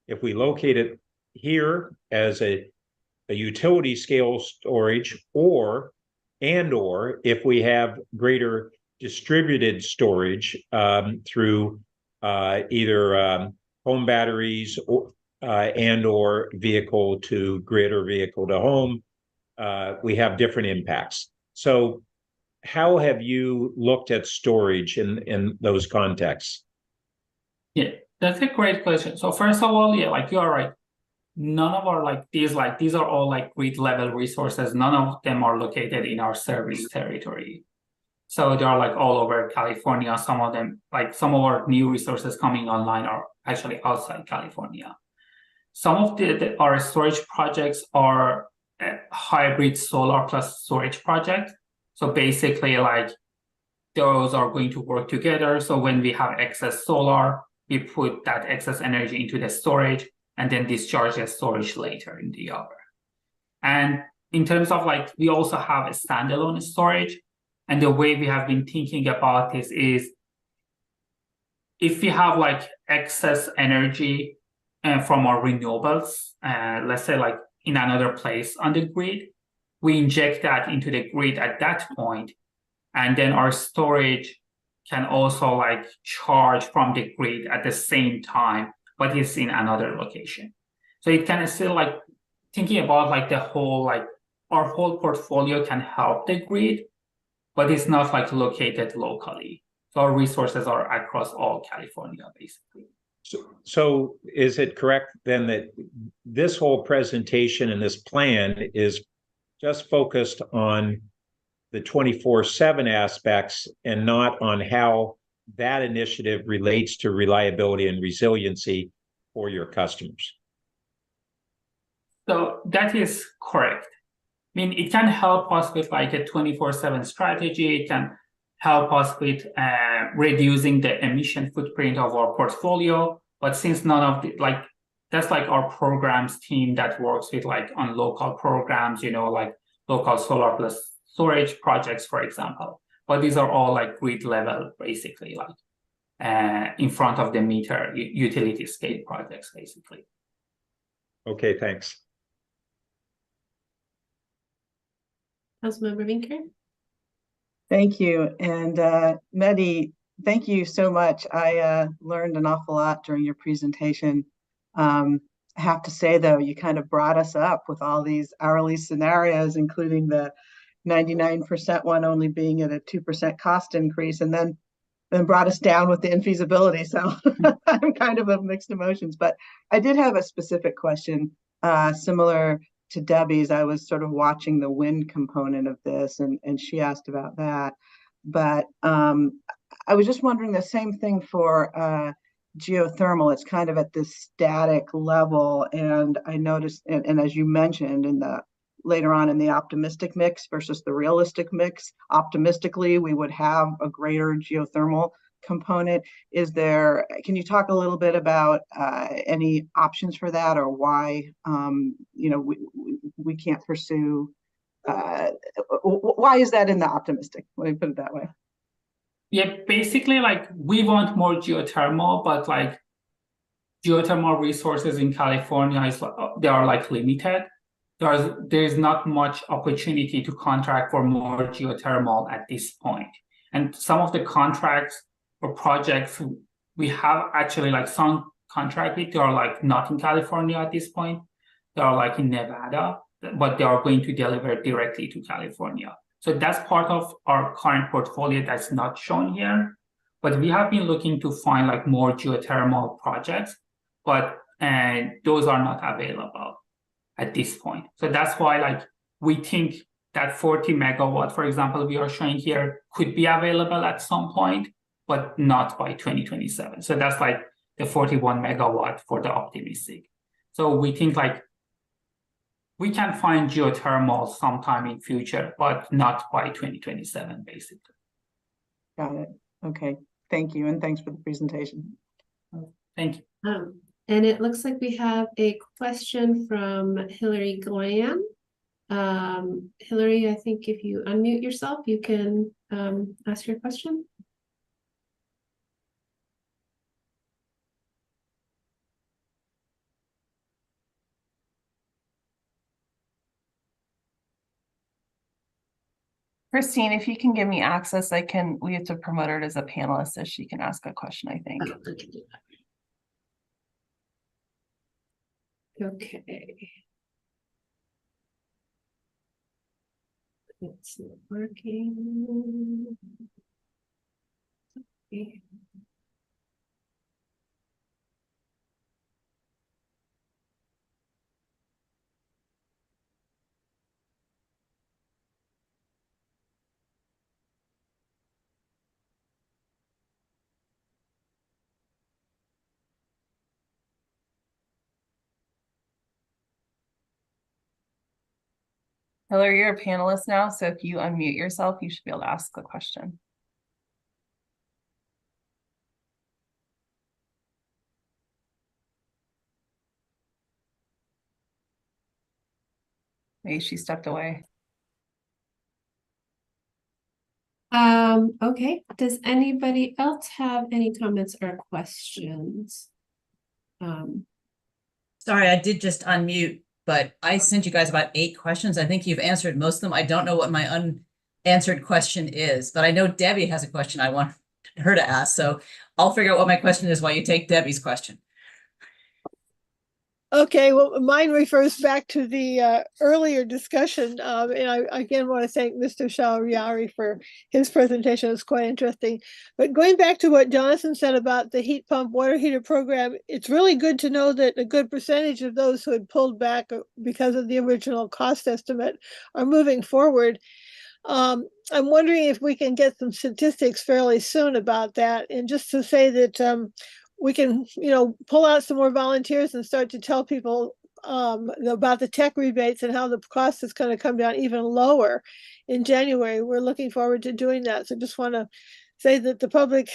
if we locate it here as a utility scale storage, or if we have greater distributed storage through either home batteries or vehicle to grid or vehicle to home, we have different impacts. So how have you looked at storage in those contexts? Yeah, that's a great question. So first of all, yeah, like you are right. None of our these are all grid level resources. None of them are located in our service territory. So they are all over California. Some of them, some of our new resources coming online are actually outside California. Some of our storage projects are hybrid solar plus storage projects. So basically those are going to work together. So when we have excess solar, we put that excess energy into the storage and then discharge the storage later in the hour. And in terms of we also have a standalone storage. And the way we have been thinking about this is if we have excess energy from our renewables, let's say in another place on the grid, we inject that into the grid at that point, and then our storage can also charge from the grid at the same time, but it's in another location. So it can still thinking about the whole our whole portfolio can help the grid, but it's not located locally. So our resources are across all California, basically. So is it correct then that this whole presentation and this plan is just focused on the 24/7 aspects and not on how that initiative relates to reliability and resiliency for your customers? So that is correct. I mean, it can help us with a 24/7 strategy. It can help us with reducing the emission footprint of our portfolio. But since none of the that's our programs team that works with on local programs, local solar plus storage projects, for example. But these are all grid level, basically, in front of the meter utility scale projects, basically. Okay, thanks. Councilmember Vinker? Thank you. And Mehdi, thank you so much. I learned an awful lot during your presentation. I have to say, though, you kind of brought us up with all these hourly scenarios, including the 99% one only being at a 2% cost increase, and then brought us down with the infeasibility. So I'm kind of mixed emotions. But I did have a specific question similar to Debbie's. I was sort of watching the wind component of this, and she asked about that. But I was just wondering the same thing for geothermal. It's kind of at this static level, and I noticed, and as you mentioned later on in the optimistic mix versus the realistic mix, optimistically we would have a greater geothermal component. Can you talk a little bit about any options for that, or why we can't pursue why is that in the optimistic? Let me put it that way. Yeah, basically we want more geothermal, but geothermal resources in California they are limited. There's not much opportunity to contract for more geothermal at this point. And some of the contracts or projects we have actually some contract with, they are not in California at this point. They are in Nevada, but they are going to deliver directly to California. So that's part of our current portfolio that's not shown here. But we have been looking to find more geothermal projects, but those are not available at this point. So that's why we think that 40 megawatt, for example, we are showing here could be available at some point, but not by 2027. So that's the 41 megawatt for the optimistic. So we think we can find geothermal sometime in future, but not by 2027, basically. Got it. Okay. Thank you, and thanks for the presentation. Thank you. And it looks like we have a question from Hillary Glan. Hillary, I think if you unmute yourself, you can ask your question. Christine, if you can give me access, we have to promote her as a panelist so she can ask a question, I think. Okay. It's not working. Okay. Hillary, you're a panelist now, so if you unmute yourself, you should be able to ask the question. Maybe she stepped away. Okay. Does anybody else have any comments or questions? Sorry, I did just unmute, but I sent you guys about 8 questions. I think you've answered most of them. I don't know what my unanswered question is, but I know Debbie has a question I want her to ask. So I'll figure out what my question is while you take Debbie's question. Okay, well, mine refers back to the earlier discussion, and I again want to thank Mr. Shaoriari for his presentation. It was quite interesting. But going back to what Jonathan said about the heat pump water heater program, it's really good to know that a good percentage of those who had pulled back because of the original cost estimate are moving forward. I'm wondering if we can get some statistics fairly soon about that, and just to say that we can, pull out some more volunteers and start to tell people about the tech rebates and how the cost is going to come down even lower in January. We're looking forward to doing that. So just want to say that the public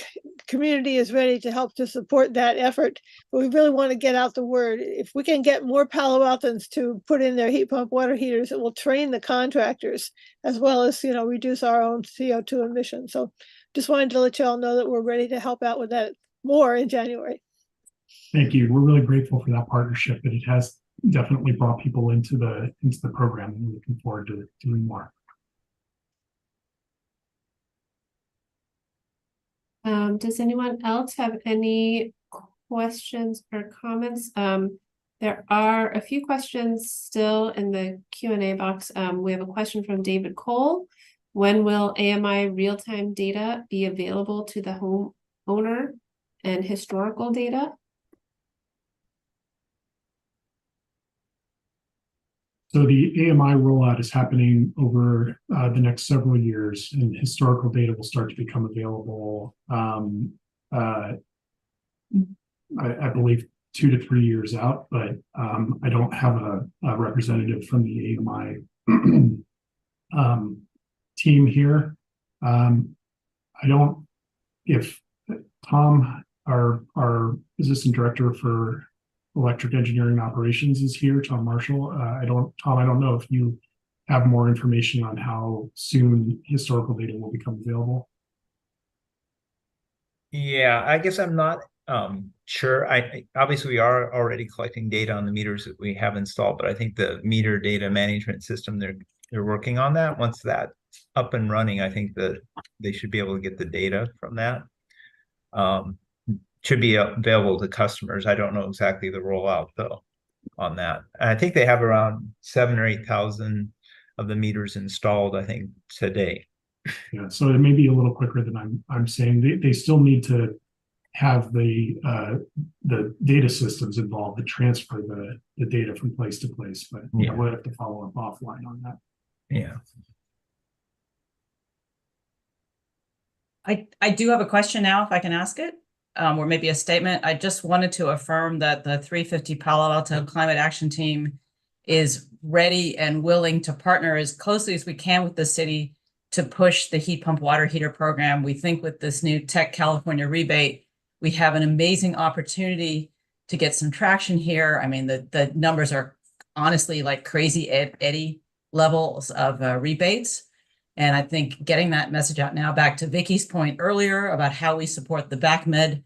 community is ready to help to support that effort, but we really want to get out the word. If we can get more Palo Altans to put in their heat pump water heaters, it will train the contractors as well as, reduce our own CO2 emissions. So just wanted to let you all know that we're ready to help out with that more in January. Thank you. We're really grateful for that partnership, and it has definitely brought people into the program, and we're looking forward to doing more. Does anyone else have any questions or comments? There are a few questions still in the Q&A box. We have a question from David Cole. When will AMI real-time data be available to the homeowner and historical data? So the AMI rollout is happening over the next several years, and historical data will start to become available, I believe, 2 to 3 years out, but I don't have a representative from the AMI team here. If Tom, our assistant director for electric engineering operations, is here, Tom Marshall. Tom, I don't know if you have more information on how soon historical data will become available. Yeah, I guess I'm not sure. Obviously we are already collecting data on the meters that we have installed, but I think the meter data management system, they're working on that. Once that's up and running, I think that they should be able to get the data from that. Should be available to customers. I don't know exactly the rollout though on that. And I think they have around 7,000 or 8,000 of the meters installed, I think, today. Yeah, so it may be a little quicker than I'm saying. They still need to have the data systems involved to transfer the data from place to place, but yeah, we'll have to follow up offline on that. Yeah. I do have a question now, if I can ask it, or maybe a statement. I just wanted to affirm that the 350 Palo Alto Climate Action Team is ready and willing to partner as closely as we can with the city to push the heat pump water heater program. We think with this new Tech California rebate, we have an amazing opportunity to get some traction here. I mean, the numbers are honestly like crazy Eddie levels of rebates. And I think getting that message out now, back to Vicky's point earlier about how we support the BACMed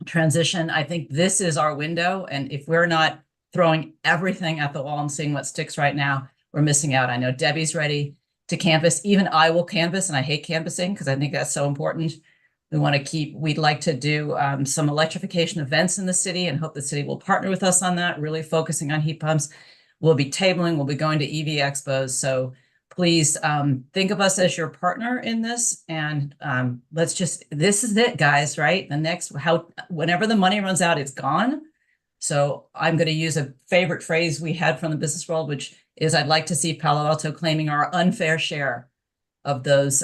transition, I think this is our window. And if we're not throwing everything at the wall and seeing what sticks right now, we're missing out. I know Debbie's ready to canvas. Even I will canvas, and I hate canvassing because I think that's so important. We'd like to do some electrification events in the city and hope the city will partner with us on that, really focusing on heat pumps. We'll be tabling, we'll be going to EV expos. So please think of us as your partner in this. And this is it, guys, right? Whenever the money runs out, it's gone. So I'm going to use a favorite phrase we had from the business world, which is I'd like to see Palo Alto claiming our unfair share of those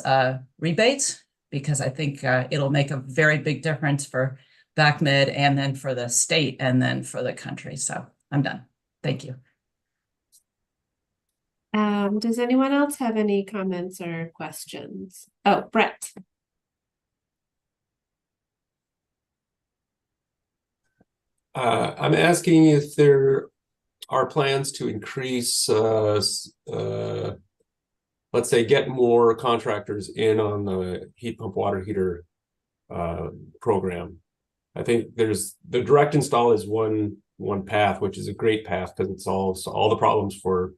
rebates, because I think it'll make a very big difference for BACMed and then for the state and then for the country. So I'm done. Thank you. Does anyone else have any comments or questions? Oh, Brett. I'm asking if there are plans to increase, let's say, get more contractors in on the heat pump water heater program. I think there's the direct install is one path, which is a great path because it solves all the problems for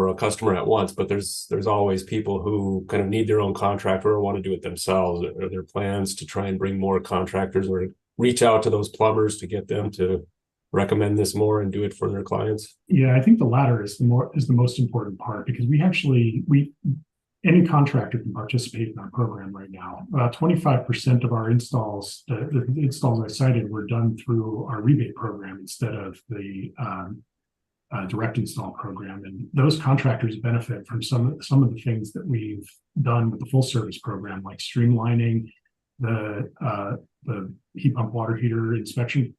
a customer at once. But there's always people who kind of need their own contractor or want to do it themselves. Are there plans to try and bring more contractors or reach out to those plumbers to get them to recommend this more and do it for their clients? Yeah, I think the latter is the most important part, because any contractor can participate in our program right now. About 25% of our installs, the installs I cited, were done through our rebate program instead of the direct install program. And those contractors benefit from some of the things that we've done with the full service program, like streamlining the heat pump water heater inspection,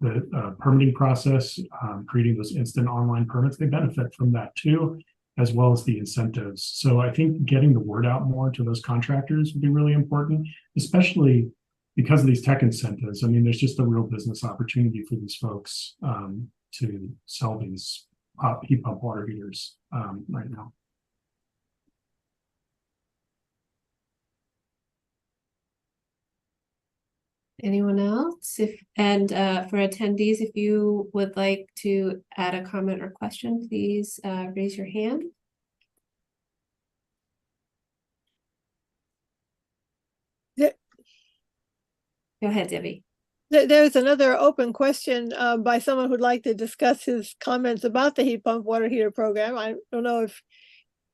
the permitting process, creating those instant online permits. They benefit from that too, as well as the incentives. So I think getting the word out more to those contractors would be really important, especially because of these tech incentives. I mean, there's just a real business opportunity for these folks to sell these heat pump water heaters right now. Anyone else? For attendees, if you would like to add a comment or question, please raise your hand. Yeah. Go ahead, Debbie. There's another open question by someone who'd like to discuss his comments about the heat pump water heater program. I don't know if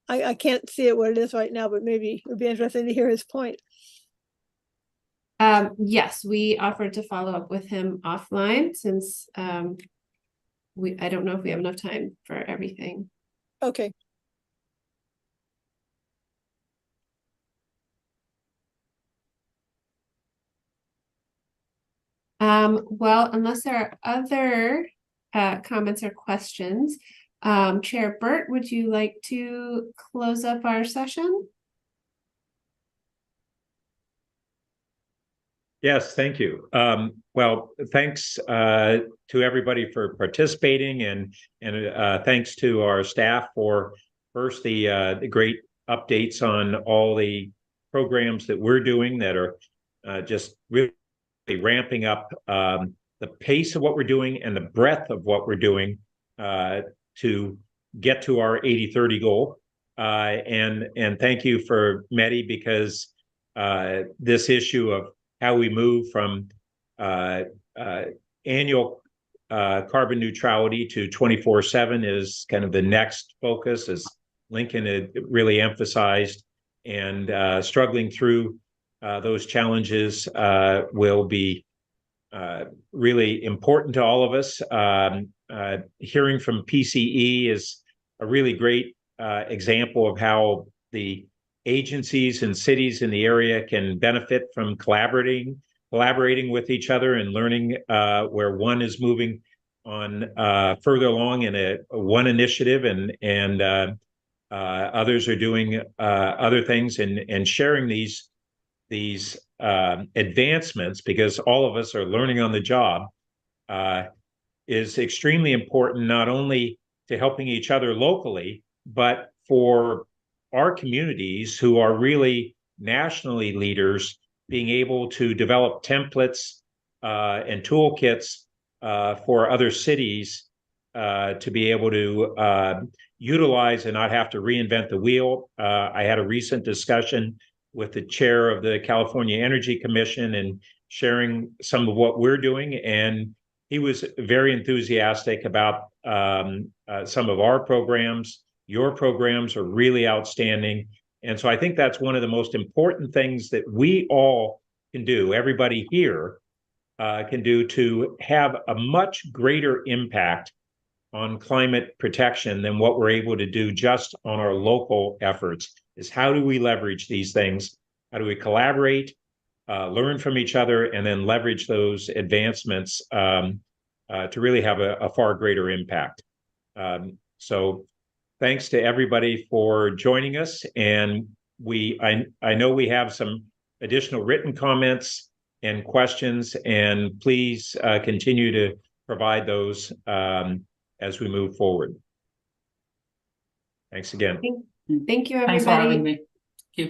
I can't see it what it is right now, but maybe it would be interesting to hear his point. Yes, we offered to follow up with him offline since I don't know if we have enough time for everything. Okay. Well, unless there are other comments or questions, Chair Burt, would you like to close up our session? Yes, thank you. Well, thanks to everybody for participating, and thanks to our staff for first the great updates on all the programs that we're doing that are just really ramping up the pace of what we're doing and the breadth of what we're doing to get to our 80-30 goal. And thank you for Mehdi, because this issue of how we move from annual carbon neutrality to 24/7 is kind of the next focus, as Lincoln had really emphasized, and struggling through those challenges will be really important to all of us. Hearing from PCE is a really great example of how the agencies and cities in the area can benefit from collaborating with each other and learning where one is moving on further along in one initiative, and Others are doing other things, and sharing these advancements, because all of us are learning on the job, is extremely important, not only to helping each other locally, but for our communities who are really nationally leaders, being able to develop templates and toolkits for other cities to be able to utilize and not have to reinvent the wheel. I had a recent discussion with the chair of the California Energy Commission and sharing some of what we're doing, and he was very enthusiastic about some of our programs. Your programs are really outstanding. And so I think that's one of the most important things that we all can do, everybody here can do, to have a much greater impact on climate protection than what we're able to do just on our local efforts. Is how do we leverage these things? How do we collaborate, learn from each other, and then leverage those advancements to really have a far greater impact? So thanks to everybody for joining us. And I know we have some additional written comments and questions, and please continue to provide those as we move forward. Thanks again. Thank you, Thanks for having everybody. me.